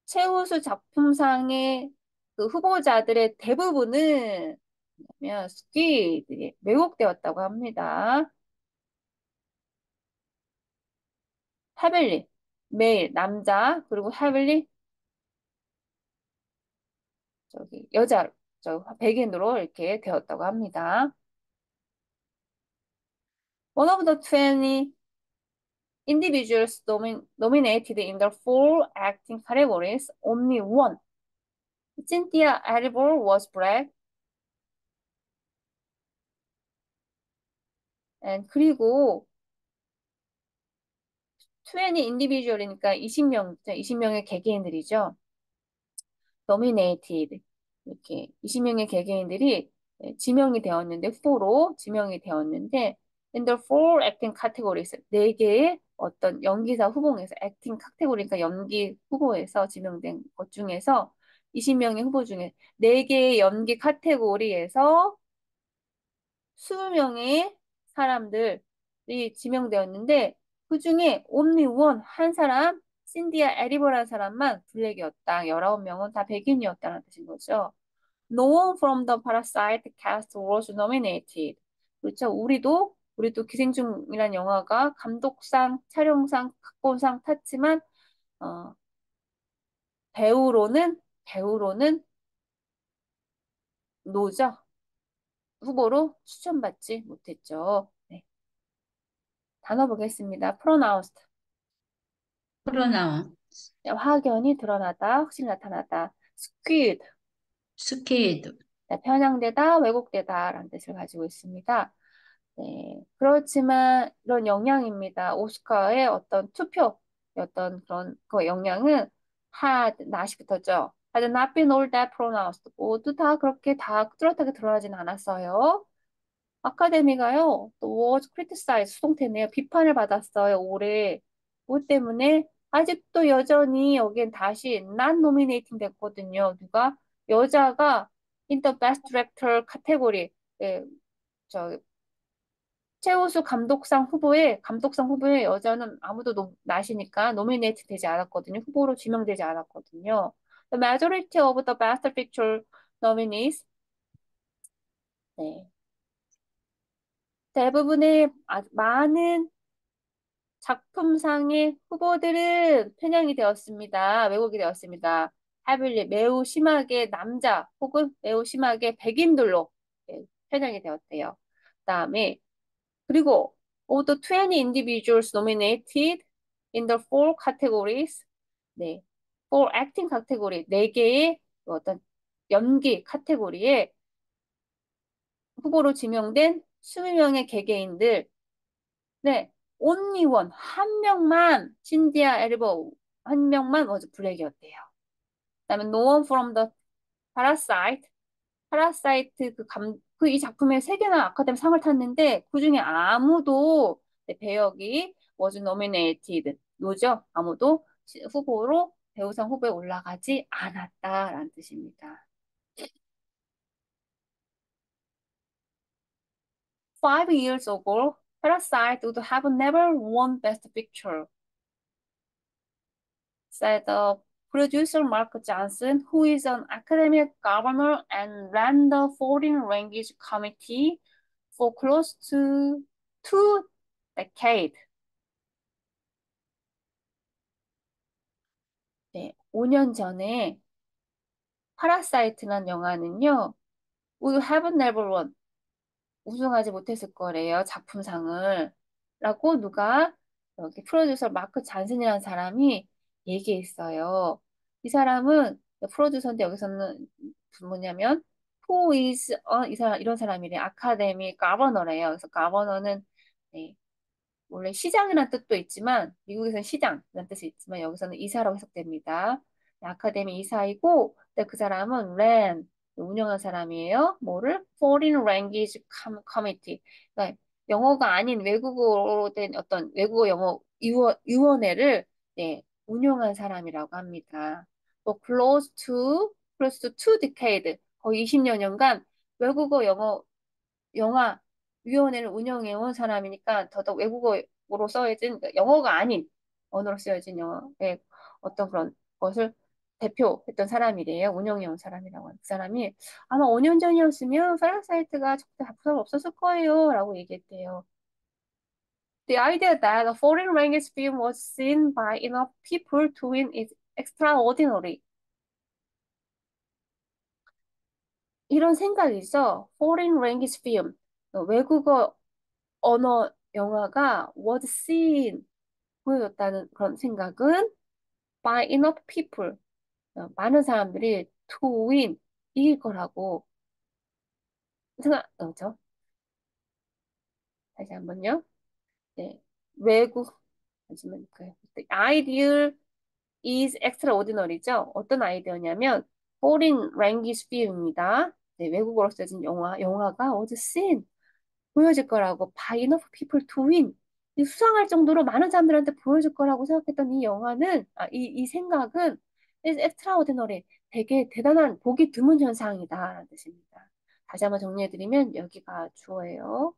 최우수 작품상의 그 후보자들의 대부분은 뭐냐면 스퀴들이 왜곡되었다고 합니다. 헤블리 메일 남자 그리고 헤블리 저기 여자 저 백인으로 이렇게 되었다고 합니다. One of the 20 individuals nominated in the four acting categories, only one. Cynthia Erivo was black. And 그리고 20 individual이니까 20명의 개개인들이죠. nominated 이렇게 20명의 개개인들이 지명이 되었는데 후보로 지명이 되었는데 in the four acting categories 네 개의 어떤 연기사 후보에서 acting 카테고리니까 연기 후보에서 지명된 것 중에서 20명의 후보 중에 네 개의 연기 카테고리에서 20명의 사람들 지명되었는데 그중에 only one 한 사람 신디아 에리버라는 사람만 블랙이었다. 19명은 다 백인이었다는 뜻인 거죠. No one from the Parasite cast was nominated. 그렇죠. 우리도 기생충이란 영화가 감독상, 촬영상, 각본상 탔지만 어, 배우로는 노죠. 후보로 추천받지 못했죠. 네. 단어 보겠습니다. pronounced. 프로나운, 네, 확연히 드러나다, 확실히 나타나다. skewed. 스키드, 네, 편향되다, 왜곡되다라는 뜻을 가지고 있습니다. 네, 그렇지만 이런 영향입니다. 오스카의 어떤 투표, 어떤 그런 그 영향은 not이 붙었죠. had not been all that pronounced. 모두 다 그렇게 다 뚜렷하게 드러나진 않았어요. 아카데미가요, 또 was criticized, 수동태네요. 비판을 받았어요, 올해. 뭐 때문에 아직도 여전히 여기엔 다시 not nominating 됐거든요. 누가? 여자가 in the best director 카테고리, 예, 저 최우수 감독상 후보에 여자는 아무도 나시니까 노미네이트 되지 않았거든요. 후보로 지명되지 않았거든요. The majority of the best picture nominees, 네. 대부분의 많은 작품상의 후보들은 편향이 되었습니다. 왜곡이 되었습니다. heavily 매우 심하게 남자 혹은 매우 심하게 백인들로 예, 편향이 되었대요. 그다음에 그리고 of the 20 individuals nominated in the four categories, 네, for acting category 4개의 어떤 연기 카테고리에 후보로 지명된 20명의 개개인들, 네, only one 한 명만 신디아 에르버 한 명만 먼저 블랙이었대요. 그다음에 no one from the parasite 파라사이트 이 작품에 3개나 아카데미 상을 탔는데 그중에 아무도 네, 배역이 was nominated 노죠. 아무도 배우상 후보에 올라가지 않았다라는 뜻입니다. 5 years ago, Parasite would have never won Best Picture, said the producer Mark Johnson, who is an academic governor and ran the Foreign Language Committee for close to 2 decades. 네, 5년 전에 파라사이트란 영화는요, would have never won, 우승하지 못했을 거래요, 작품상을. 라고 누가, 여기 프로듀서 마크 잔슨이라는 사람이 얘기했어요. 이 사람은, 프로듀서인데 여기서는 뭐냐면, who is, 이 사람, 이런 사람이래. 아카데미 가버너래요. 그래서 가버너는, 네, 원래 시장이라는 뜻도 있지만 미국에서는 시장이라는 뜻이 있지만 여기서는 이사라고 해석됩니다. 아카데미 이사이고 근데 그 사람은 ran 운영한 사람이에요. 뭐를? Foreign Language Committee. 그러니까 영어가 아닌 외국어로 된 어떤 외국어 영어 위원회를 네, 운영한 사람이라고 합니다. 또 close to 2 decade 거의 20여년간 외국어 영화 위원회를 운영해온 사람이니까 더더욱 외국어로 써여진 그러니까 영어가 아닌 언어로 쓰여진 영어의 어떤 그런 것을 대표했던 사람이래요. 운영해온 사람이라고 하는 그 사람이 아마 5년 전이었으면 파라사이트가 적대 작품 없었을 거예요. 라고 얘기했대요. The idea that a foreign language film was seen by enough people to win is extraordinary. 이런 생각이죠. Foreign language film, 외국어 언어 영화가 was seen 보여줬다는 그런 생각은 by enough people 많은 사람들이 to win 이길 거라고 생각하죠. 다시 한번요. 네, 외국 하지만 그 the ideal is extraordinary죠. 어떤 아이디어냐면 foreign language film입니다. 네, 외국어로 써진 영화가 was seen 보여질 거라고 by enough people to win 이 수상할 정도로 많은 사람들한테 보여줄 거라고 생각했던 이 영화는 이 생각은 is extraordinary 되게 대단한 보기 드문 현상이다라는 뜻입니다. 다시 한번 정리해드리면 여기가 주어예요.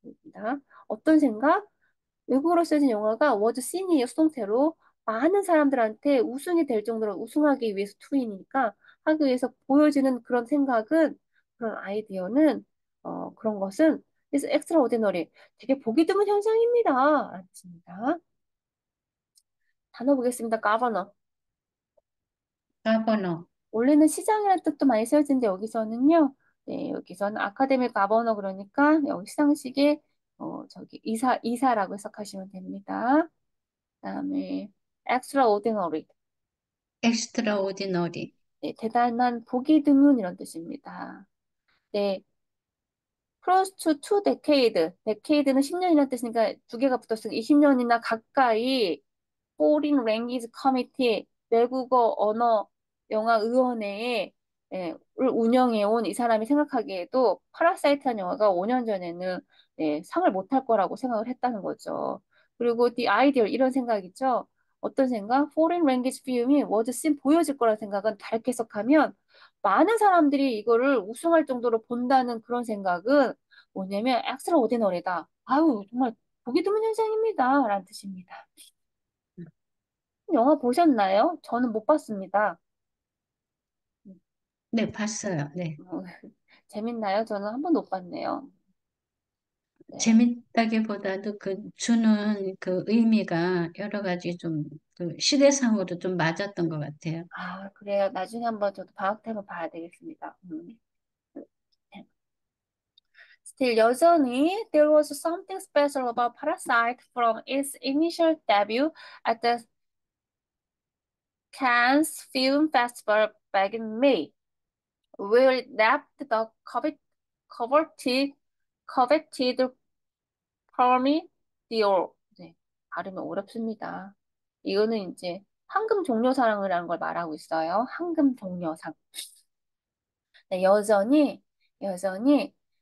입니다. 어떤 생각? 외국어로 쓰여진 영화가 워드 씬이에요, 수동태로. 많은 사람들한테 우승이 될 정도로 우승하기 위해서 투인이니까 하기 위해서 보여지는 그런 생각은 그런 아이디어는 그런 것은 is extraordinary. 되게 보기 드문 현상입니다. 알겠습니다. 단어 보겠습니다. governor. 가버너, 원래는 시장이라는 뜻도 많이 쓰여지는데 여기서는요. 네, 여기서는 아카데미 가버너 그러니까 여기 시상식의 이사라고 해석하시면 됩니다. 그다음에 extraordinary. 엑스트라 오디너리, 네, 대단한 보기 드문 이런 뜻입니다. 네, close to two decade. decade는 10년이라는 뜻이니까 두 개가 붙었으니까 20년이나 가까이 Foreign Language Committee 외국어 언어 영화 의원회에 를 운영해온 이 사람이 생각하기에도 파라사이트한 영화가 5년 전에는 상을 못 할 거라고 생각을 했다는 거죠. 그리고 The Ideal 이런 생각이죠. 어떤 생각? Foreign Language Film이 워드씬 보여질 거라는 생각은 다르게 해석하면 많은 사람들이 이거를 우승할 정도로 본다는 그런 생각은 뭐냐면 extraordinary다. 아유 정말 보기 드문 현상입니다. 라는 뜻입니다. 영화 보셨나요? 저는 못 봤습니다. 네, 봤어요. 네. 어, 재밌나요? 저는 한 번도 못 봤네요. 네. 재밌다기보다도 그 주는 그 의미가 여러 가지 좀 그 시대상으로 좀 맞았던 것 같아요. 아, 그래요. 나중에 한번 저도 방학 때 한번 봐야 되겠습니다. Still, 여전히 there was something special about Parasite from its initial debut at the Cannes Film Festival back in May, where it nabbed the coveted, coveted Palme d'Or. 네, 발음이 어렵습니다. 이거는 이제 황금 종려상이라는 걸 말하고 있어요. 황금 종려상. 네, 여전히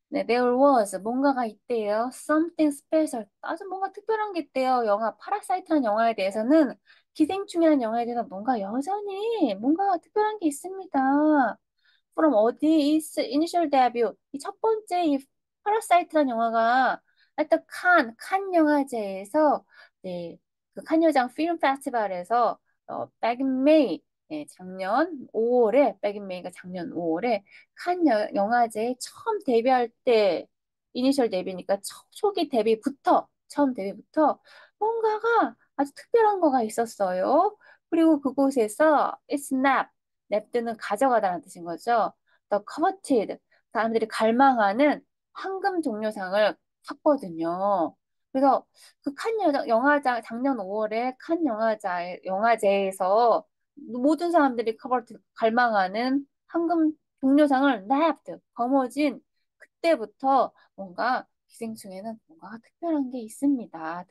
네, there was 뭔가가 있대요. Something special. 아주 뭔가 특별한 게 있대요. 영화 파라사이트라는 영화에 대해서는 기생충이라는 영화에 대해서 뭔가 여전히 뭔가 특별한 게 있습니다. 그럼 어디 is initial debut 이 첫 번째 이 파라사이트라는 영화가 하여튼 칸 영화제에서 네, 그칸 여장 필름 페스티벌에서 back in May 작년 5월에 back in May가 작년 5월에 칸 영화제에 처음 데뷔할 때 이니셜 데뷔니까 초기 데뷔부터 처음 데뷔부터 뭔가가 아주 특별한 거가 있었어요. 그리고 그곳에서 it's nap 냅드는 가져가다라는 뜻인 거죠. The coveted 사람들이 갈망하는 황금 종려상을 탔거든요. 그래서 그 칸 영화제 작년 5월에 칸 영화제에서 모든 사람들이 커버트 갈망하는 황금 종려상을 nabbed 거머쥔 그때부터 뭔가 기생충에는 뭔가 특별한 게 있습니다.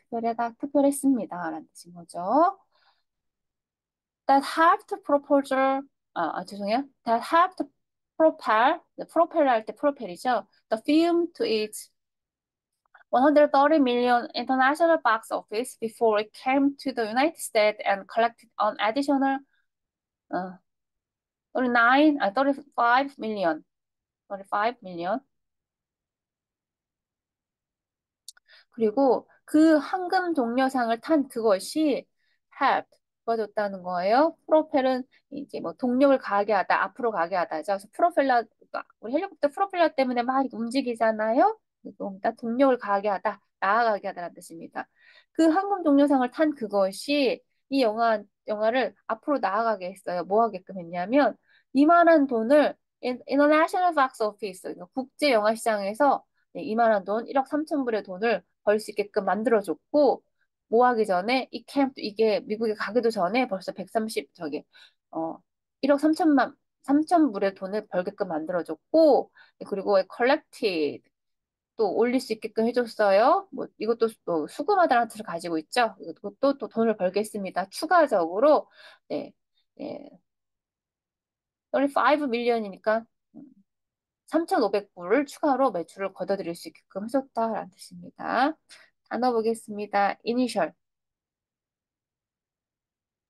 특별했습니다라는 뜻인 거죠. That helped proposal 죄송해요. That helped propel 프로펠 할 때 프로펠이죠. The film to its 130 million international box office before it came to the United States and collected an additional 어, 35 million, 35 million. 그리고 그 황금 동료상을 탄 그것이 help 도와줬다는 거예요. 프로펠은 이제 뭐 동력을 가하게 하다, 앞으로 가게 하다죠. 그래서 프로펠러 우리 헬리콥터 프로펠러 때문에 막 이렇게 움직이잖아요. 그러니까 동력을 가하게 하다, 나아가게 하다라는 뜻입니다. 그 황금 동료상을 탄 그것이 이 영화를 앞으로 나아가게 했어요. 뭐 하게끔 했냐면 이만한 돈을 International Box Office, 그러니까 국제 영화 시장에서 이만한 돈, 1억 3천 불의 돈을 벌 수 있게끔 만들어줬고, 뭐 하기 전에, 이게 미국에 가기도 전에 벌써 130, 1억 3천 불의 돈을 벌게끔 만들어줬고, 그리고 컬렉티드, 또 올릴 수 있게끔 해줬어요. 뭐, 이것도 또 수금하다라는 뜻을 가지고 있죠. 이것도 또 돈을 벌겠습니다. 추가적으로, 네, 네, 35 밀리언이니까 3,500불을 추가로 매출을 거둬들일 수 있게끔 해줬다라는 뜻입니다. 단어 보겠습니다. 이니셜,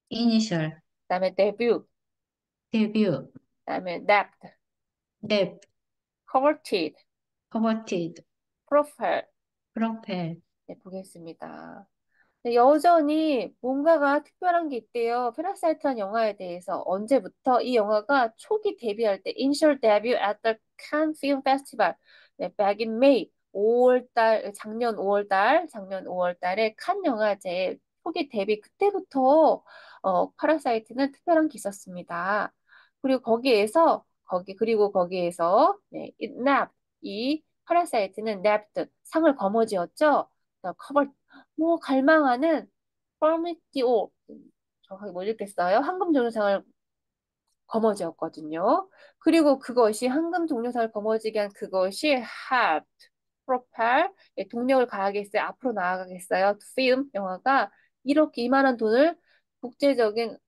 이니셜, 그다음에 데뷔, 데뷔, 그다음에 냅트, 랩, 커버티드, 커버티드, 프로펠 프로펠, 네, 보겠습니다. 네, 여전히 뭔가가 특별한 게 있대요. 패러사이트란 영화에 대해서 언제부터 이 영화가 초기 데뷔할 때 initial debut at the Cannes Film Festival 네, back in May 5월달 작년 5월 달에 칸 영화제 초기 데뷔 그때부터 파라사이트는 특별한 게 있었습니다. 그리고 거기에서 네, it nabbed 이 파라사이트는 nabbed 상을 거머쥐었죠. 커버 뭐 갈망하는 프로미티오 정확하게 못 읽겠어요. 황금 종려상을 거머쥐었거든요. 그리고 그것이 황금 종려상을 거머쥐게 한 그것이 helped propel 동력을 가하겠어요. 앞으로 나아가겠어요. film 영화가 이렇게 이만한 돈을 국제적인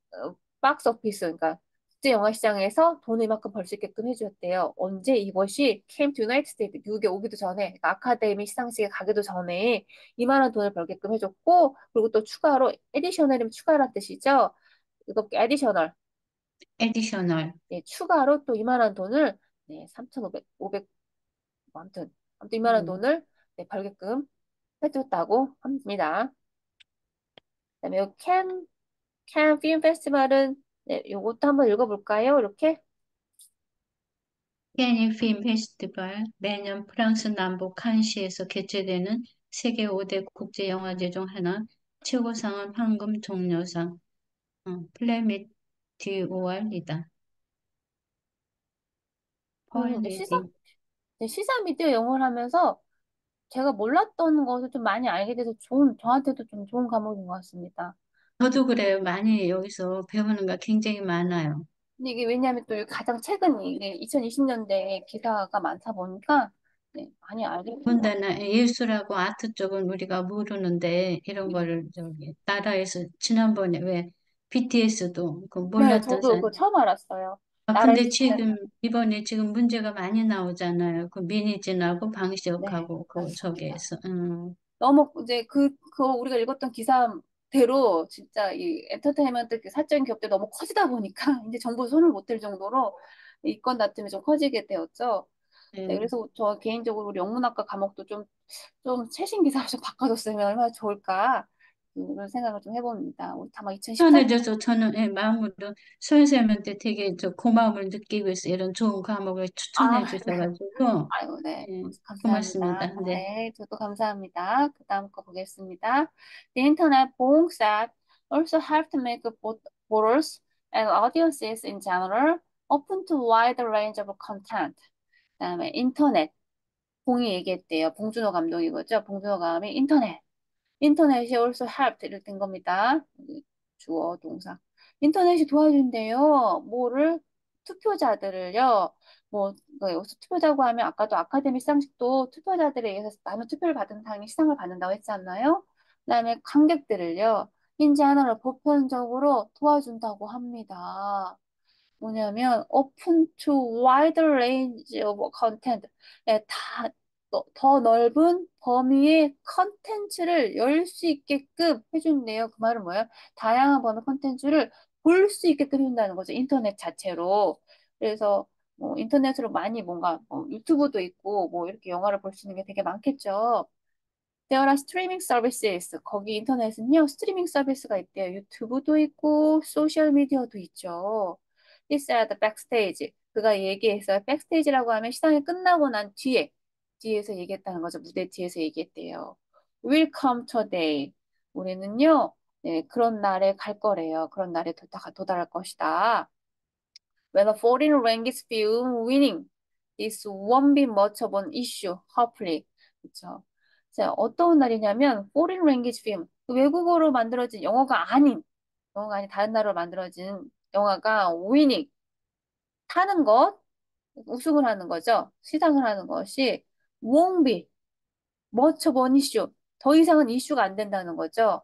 박스 오피스 그러니까 국제 영화 시장에서 돈을 이만큼 벌 수 있게끔 해주었대요. 언제 이것이 came to United States 미국에 오기도 전에 그러니까 아카데미 시상식에 가기도 전에 이만한 돈을 벌게끔 해줬고 그리고 또 추가로 에디셔널이면 추가란 뜻이죠. 이거 에디셔널 에디셔널. 네, 추가로 또 이만한 돈을 네, 3,500 아무튼 이만한 음. 돈을 네, 벌게끔 해줬다고 합니다. 그다음에 요 캔 필름 페스티벌은 네, 요것도 한번 읽어볼까요? 이렇게 캐니 필름 페스티벌 매년 프랑스 남부 칸시에서 개최되는 세계 5대 국제 영화제 중 하나. 최고상은 황금 종려상, 플레미트 디오알이다. 네, 펄리디. 시사 미디어 영어를 하면서 제가 몰랐던 것을 좀 많이 알게 돼서 저한테도 좀 좋은 과목인 것 같습니다. 저도 그래요. 많이 여기서 배우는 거 굉장히 많아요. 근데 이게 왜냐하면 또 가장 최근 이게 2020년대에 기사가 많다 보니까 네, 많이 알게 되는 것 더군다나 예술하고 아트 쪽은 우리가 모르는데 이런 같아요. 거를 저기 나라에서 지난번에 왜 BTS도 그 네, 몰랐던 저도 그거 사람. 처음 알았어요. 아, 근데 나라에서 지금 이번에 지금 문제가 많이 나오잖아요. 그 미니진하고 네, 방시혁하고 그 맞습니다. 저기에서. 너무 이제 그 우리가 읽었던 기사대로 진짜 이 엔터테인먼트 그 사적인 기업들이 너무 커지다 보니까 이제 정부 손을 못 댈 정도로 이권 다툼이 좀 커지게 되었죠. 네, 네. 그래서 저 개인적으로 우리 영문학과 과목도 좀 최신 기사로 좀 바꿔줬으면 얼마나 좋을까 그런 생각을 좀 해봅니다. 우리 다만 2014년 편해져서 저는 예, 마음으로 선생님한테 되게 저 고마움을 느끼고 있어요. 이런 좋은 과목을 추천해 아, 네. 주셔가지고. 아이고, 네. 예, 감사합니다. 고맙습니다. 네. 네, 저도 감사합니다. 그 다음 거 보겠습니다. The internet boom set also helped to make borders and audiences in general open to wide range of content. 그 다음에 인터넷, 봉이 얘기했대요. 봉준호 감독이거죠. 봉준호 감독이 인터넷이 also helped 이렇게 된 겁니다. 주어, 동사. 인터넷이 도와준대요. 뭐를? 투표자들을요. 여기서 투표자고 하면 아까도 아카데미 시상식도 투표자들에 의해서 많은 투표를 받은 상이 시상을 받는다고 했지 않나요? 그다음에 관객들을요. 인지 하나를 보편적으로 도와준다고 합니다. 뭐냐면 open to wide range of content. 예, 더 넓은 범위의 컨텐츠를 열 수 있게끔 해준대요. 그 말은 뭐예요? 다양한 범위 컨텐츠를 볼 수 있게끔 해준다는 거죠. 인터넷 자체로. 그래서 뭐 인터넷으로 많이 뭔가 유튜브도 있고 뭐 이렇게 영화를 볼 수 있는 게 되게 많겠죠. There are streaming services. 거기 인터넷은요, 스트리밍 서비스가 있대요. 유튜브도 있고, 소셜 미디어도 있죠. He said backstage. 그가 얘기했어요. 백스테이지라고 하면 시상이 끝나고 난 뒤에서 얘기했다는 거죠. 무대 뒤에서 얘기했대요. Will come today. 우리는요, 네, 그런 날에 갈 거래요. 그런 날에 도달할 것이다. When a foreign language film winning, this won't be much of an issue, hopefully. 그쵸? 자, 어떤 날이냐면, foreign language film, 그 외국어로 만들어진 영어가 아닌 다른 나라로 만들어진 영화가 winning, 타는 것, 우승을 하는 거죠. 시상을 하는 것이 won't be much of an issue. 더 이상은 이슈가 안 된다는 거죠.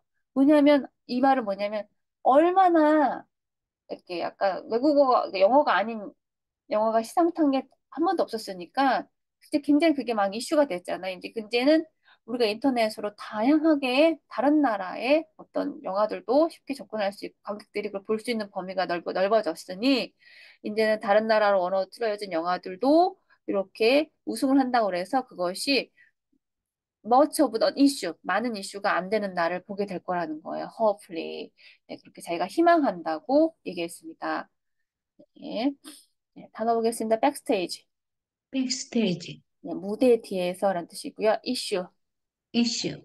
이 말은 뭐냐면, 얼마나 이렇게 약간 영어가 아닌 영화가 시상 탄 게 한 번도 없었으니까 그때 굉장히 그게 막 이슈가 됐잖아요. 이제 이제는 우리가 인터넷으로 다양하게 다른 나라의 어떤 영화들도 쉽게 접근할 수 있고 관객들이 그걸 볼 수 있는 범위가 넓어졌으니 이제는 다른 나라로 언어로 틀어진 영화들도 이렇게 우승을 한다고 그래서 그것이 much of the issue, 많은 이슈가 안 되는 날을 보게 될 거라는 거예요. hopefully. 네, 그렇게 자기가 희망한다고 얘기했습니다. 네, 네, 단어 보겠습니다. backstage. 백스테이지, 네, 무대 뒤에서라는 뜻이고요. issue. 이슈,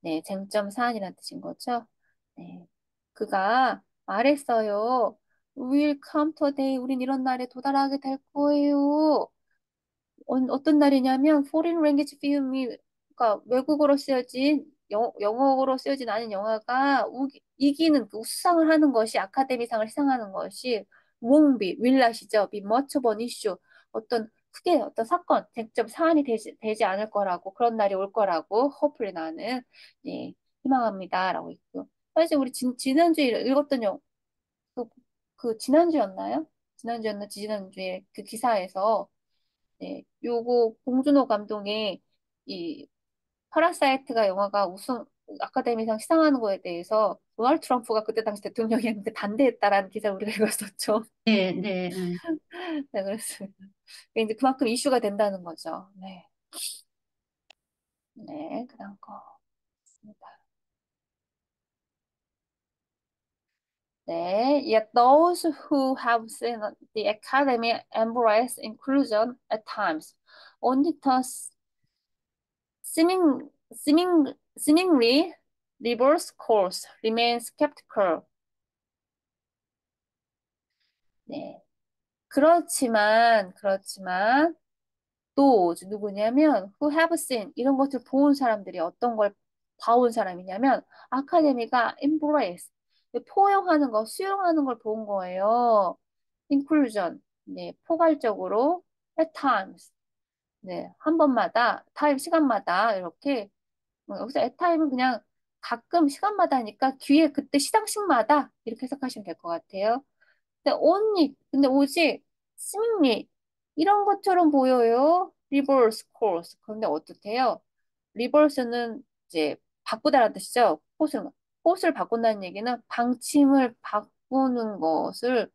네, 쟁점 사안이라는 뜻인 거죠. 네, 그가 말했어요. We'll come to a day. 우린 이런 날에 도달하게 될 거예요. 어떤 날이냐면 foreign language film이 그러니까 외국어로 쓰여진 영어로 쓰여진 아닌 영화가 이기는 그 우수상을 하는 것이 아카데미상을 시상하는 것이 won't be, will not이죠. be much of an issue. 어떤 크게 어떤 사건, 쟁점 사안이 되지 않을 거라고 그런 날이 올 거라고 hopefully 나는 예, 희망합니다라고 있고요. 사실 우리 지난주에 읽었던 그, 그 지난주였나요? 지난주였나 지난주에 그 기사에서 네, 요거 봉준호 감독의 이 파라사이트가 영화가 우승 아카데미상 시상하는 거에 대해서 도널드 트럼프가 그때 당시 대통령이었는데 반대했다라는 기사를 우리가 읽었었죠. 네, 네, 네, 그렇습니다. 이제 그만큼 이슈가 된다는 거죠. 네, 네, 그런 거입니다. 네, yet those who have seen the academy embrace inclusion at times only turn seemingly reverse course, remain skeptical. 네. 그렇지만, 또, 누구냐면, who have seen, 이런 것을 본 사람들이 어떤 걸 봐온 사람이냐면, 아카데미가 embrace, 포용하는 거, 수용하는 걸 본 거예요. inclusion, 네, 포괄적으로, at times, 네, 한 번마다, 타임, 시간마다, 이렇게 여기서 애타임은 그냥 가끔 시간마다 하니까 귀에 그때 시상식마다 이렇게 해석하시면 될 것 같아요. 근데 오직 스밍리 이런 것처럼 보여요. 리버스 코스. 그런데 어떻대요? 리버스는 이제 바꾸다라는 뜻이죠. 코스를 바꾼다는 얘기는 방침을 바꾸는 것을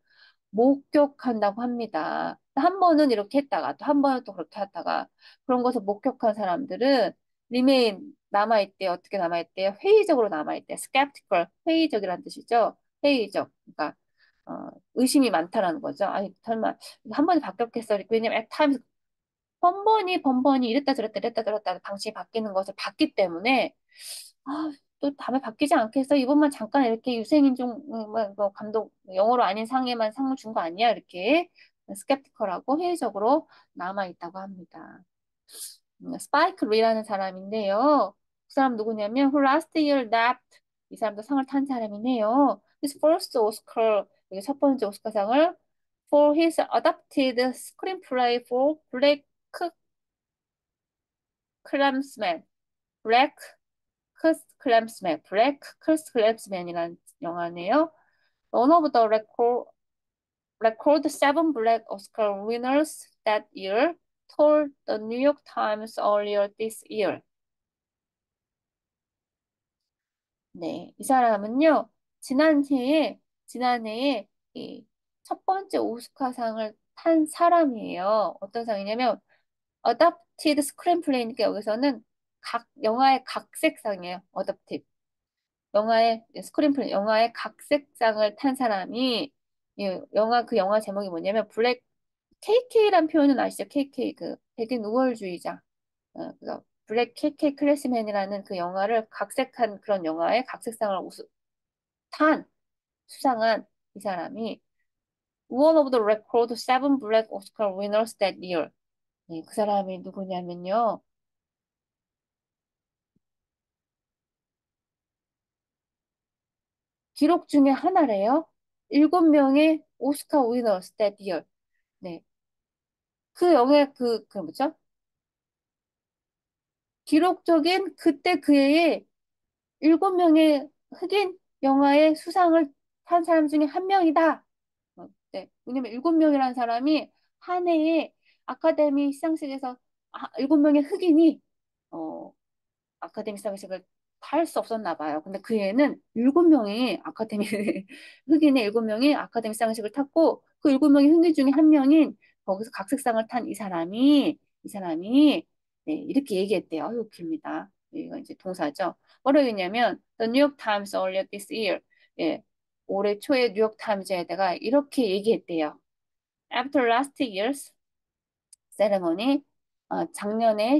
목격한다고 합니다. 한 번은 이렇게 했다가 또 한 번은 또 그렇게 하다가 그런 것을 목격한 사람들은 remain 남아있대요. 어떻게 남아있대요? 회의적으로 남아있대요. skeptical 회의적이라는 뜻이죠. 회의적. 그러니까 의심이 많다라는 거죠. 아니 설마 한 번에 바뀌었겠어. 왜냐면 at times 번번이 이랬다 저랬다 방식이 바뀌는 것을 봤기 때문에 또 다음에 바뀌지 않겠어? 이번만 잠깐 이렇게 유생인종 뭐 감독 영어로 아닌 상에만 상을 준 거 아니야? 이렇게 스캡티컬하고 회의적으로 남아 있다고 합니다. 스파이크 리라는 사람인데요. 그 사람 누구냐면 who last year nabbed 이 사람도 상을 탄 사람이네요. His first Oscar 여기 첫 번째 오스카상을 for his adapted screenplay for Black Klansman, Black 클램스맨이라는 영화네요. One of the record seven black Oscar winners that year told the New York Times earlier this year. 네, 이 사람은요, 지난해에 이 첫 번째 오스카상을 탄 사람이에요. 어떤 상이냐면, Adapted Screenplay니까 여기서는 영화의 각색상이에요. Adapted. 영화의 각색상을 탄 사람이 영화 그 영화 제목이 뭐냐면 블랙 KK란 표현은 아시죠? KK 그 백인 우월주의자. 그래서 블랙 KK 클래스맨이라는 그 영화를 각색한 그런 영화에 각색상을 탄 수상한 이 사람이 One of the record seven black Oscar winners that year. 네, 그 사람이 누구냐면요. 기록 중에 하나래요. 7명의 오스카 winners that year. 네. 그 영예 그 뭐죠? 기록적인 그때 그 해에 7명의 흑인 영화의 수상을 탄 사람 중에 한 명이다. 네. 왜냐면 7명이라는 사람이 한 해에 아카데미 시상식에서 7명의 흑인이 어, 아카데미 시상식을 탈 수 없었나 봐요. 근데 그 해에는 7명이 흑인의 7명이 아카데미 시상식을 탔고 그 7명의 흑인 중에 한 명인 거기서 각색상을 탄 이 사람이 네, 이렇게 얘기했대요. 아유, 깁니다. 이거 이제 동사죠. 뭐라고 했냐면, The New York Times earlier this year. 예, 올해 초에 뉴욕 타임즈에다가 이렇게 얘기했대요. After last year's ceremony,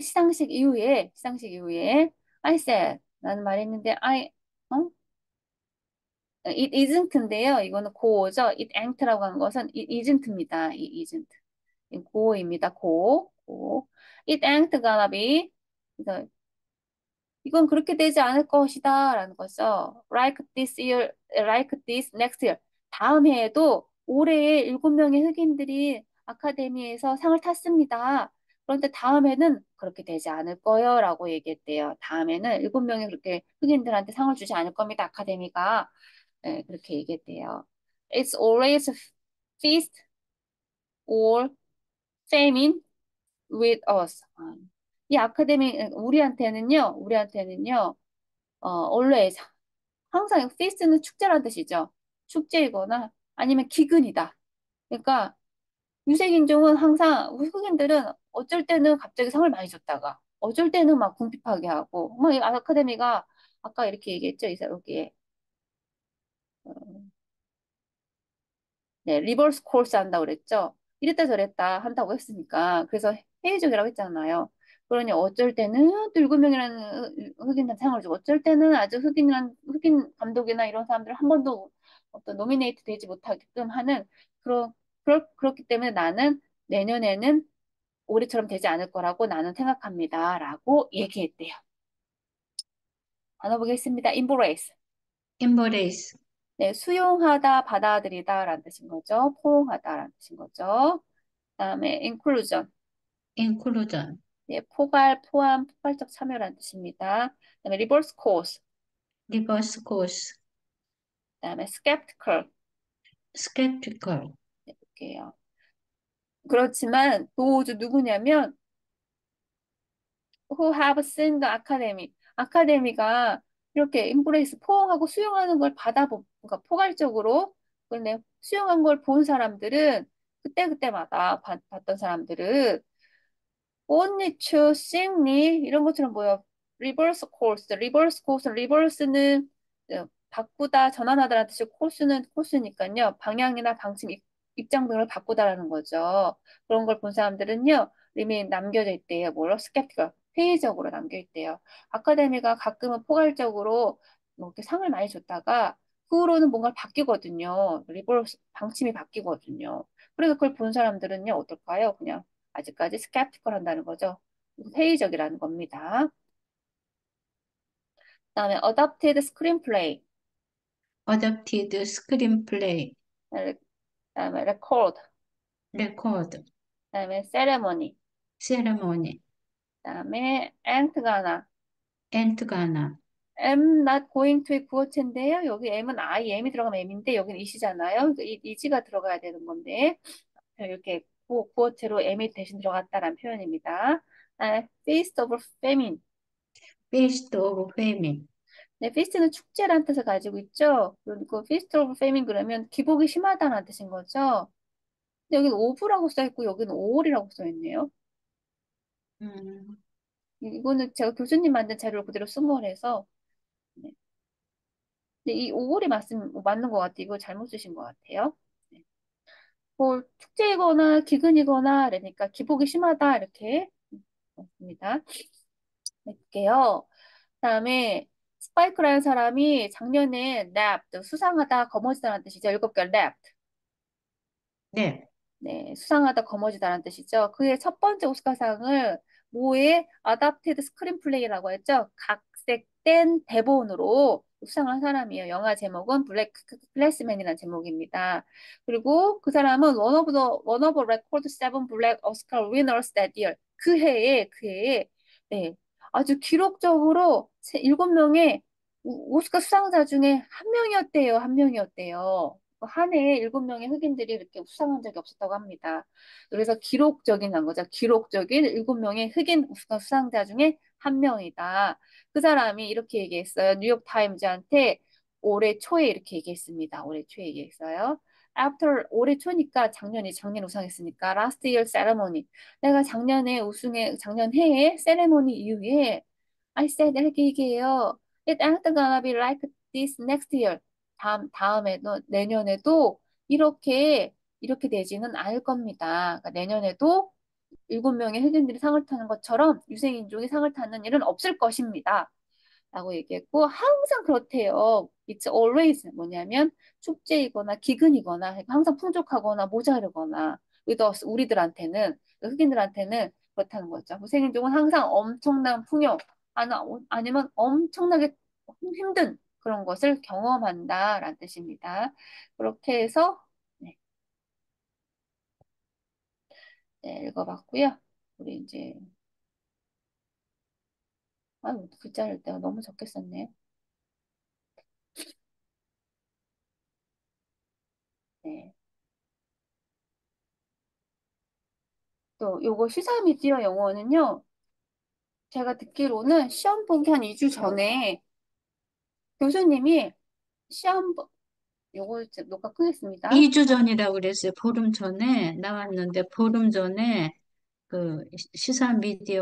시상식 이후에, I said, 나는 말했는데, 어? It isn't인데요. 이거는 고어죠. It ain't라고 하는 것은 it isn't입니다. It isn't. 고어입니다. 고. It ain't gonna be. 그래서 이건 그렇게 되지 않을 것이다. 라는 거죠. Like this year, like this next year. 다음 해에도 올해에 7명의 흑인들이 아카데미에서 상을 탔습니다. 그런데 다음에는 그렇게 되지 않을 거예요. 라고 얘기했대요. 다음에는 7명이 그렇게 흑인들한테 상을 주지 않을 겁니다. 아카데미가. 네, 그렇게 얘기했대요. It's always feast or famine with us. 이 아카데미, 우리한테는요, always, 항상 feast는 축제란 뜻이죠. 축제이거나 아니면 기근이다. 그러니까 유색인종은 항상 흑인들은 어쩔 때는 갑자기 상을 많이 줬다가 어쩔 때는 막 궁핍하게 하고 이 아카데미가 아까 이렇게 얘기했죠. 여기에 네, 리버스 코urse 한다고 그랬죠. 이랬다 저랬다 한다고 했으니까. 그래서 회의적이라고 했잖아요. 그러니 어쩔 때는 또 7명이라는 흑인한테 상을 주고 어쩔 때는 아주 흑인 감독이나 이런 사람들 한 번도 어떤 노미네이트 되지 못하게끔 하는 그렇기 때문에 나는 내년에는 올해처럼 되지 않을 거라고 나는 생각합니다. 라고 얘기했대요. 단어 보겠습니다. embrace. embrace, 네, 수용하다, 받아들이다 라는 뜻인 거죠. 포용하다 라는 뜻인 거죠. 그다음에 inclusion, inclusion, 예, 포괄, 포함, 포괄적 참여라는 뜻입니다. 그다음에 reverse course, reverse course, 그다음에 skeptical, skeptical, 네, 볼게요. 그렇지만 도우주 누구냐면 who have seen the academy, 아카데미가 이렇게 embrace, 포용하고 수용하는 걸 그러니까 포괄적으로 근데 수용한 걸 본 사람들은 그때그때마다 봤던 사람들은 only to sing me 이런 것처럼 뭐야 reverse course reverse course reverse는 바꾸다 전환하다라는 뜻이 코스는 코스니까요 방향이나 방침 입장 등을 바꾸다라는 거죠 그런 걸 본 사람들은요 remain 남겨져 있대요 뭐로 skeptical 회의적으로 남겨 있대요 아카데미가 가끔은 포괄적으로 뭐 이렇게 상을 많이 줬다가 그 후로는 뭔가 바뀌거든요 리버스 방침이 바뀌거든요 그래서 그걸 본 사람들은요 어떨까요 그냥 아직까지 스캡티컬 한다는 거죠. 회의적이라는 겁니다. 그다음에 adapted screenplay, adapted screenplay, 그다음에 record, record, 그다음에 ceremony, ceremony, 그다음에 ain't gonna. Antgana, am not going to의 구어체인데요. 여기 am은 M이 들어가면 M인데 여기는 is잖아요. 그러니까 is가 들어가야 되는 건데 이렇게 구어체로 M이 대신 들어갔다라는 표현입니다. feast of famine. Feast of Famine, 네, feast는 축제라는 뜻을 가지고 있죠. 그리고 feast of famine 그러면 기복이 심하다는 뜻인 거죠. 근데 여기는 오브라고 써 있고 여기는 오월이라고 써 있네요. 음, 이거는 제가 교수님 만든 자료를 그대로 쓴 거라서. 네. 근데 이 오월이 맞는 것 같아요. 이거 잘못 쓰신 것 같아요. 네. 뭐 축제이거나 기근이거나 그러니까 기복이 심하다 이렇게 맞습니다. 할게요. 그다음에 스파이크라는 사람이 작년에 nabbed 수상하다 거머쥐다라는 뜻이죠. 7개월 nabbed. 네, 네, 수상하다, 거머쥐다라는 뜻이죠. 그의 첫 번째 오스카상을 모의 아답티드 스크린플레이라고 했죠. 각색된 대본으로 수상한 사람이에요. 영화 제목은 블랙 클래스맨이라는 제목입니다. 그리고 그 사람은 one of record seven black Oscar winners that year. 그 해에 네, 아주 기록적으로 7명의 오스카 수상자 중에 한 명이었대요. 한 명이었대요. 한 해에 7명의 흑인들이 이렇게 수상한 적이 없었다고 합니다. 그래서 기록적인 한 거죠. 기록적인 7명의 흑인 오스카 수상자 중에 한 명이다. 그 사람이 이렇게 얘기했어요. 뉴욕 타임즈한테 올해 초에 이렇게 얘기했습니다. 올해 초에 얘기했어요. After 올해 초니까 작년 우승했으니까 last year ceremony. 내가 작년 해에 세레모니 이후에 I said 이렇게 얘기해요. It ain't gonna be like this next year. 다음에도 내년에도 이렇게 되지는 않을 겁니다. 그러니까 내년에도 7명의 흑인들이 상을 타는 것처럼 유색인종이 상을 타는 일은 없을 것입니다. 라고 얘기했고 항상 그렇대요. It's always 뭐냐면 축제이거나 기근이거나 그러니까 항상 풍족하거나 모자르거나 with us, 우리들한테는 흑인들한테는 그렇다는 거죠. 무색인종은 항상 엄청난 풍요 아니면 엄청나게 힘든 그런 것을 경험한다라는 뜻입니다. 그렇게 해서 네, 네, 읽어봤고요. 우리 이제 아유 글자를 내가 너무 적게 썼네. 네. 또 요거 시사미디어 영어는요. 제가 듣기로는 시험 보기 한 2주 전에 교수님이 시험, 요거 녹화 끄겠습니다. 2주 전이라고 그랬어요. 보름 전에 나왔는데, 보름 전에 그 시사 미디어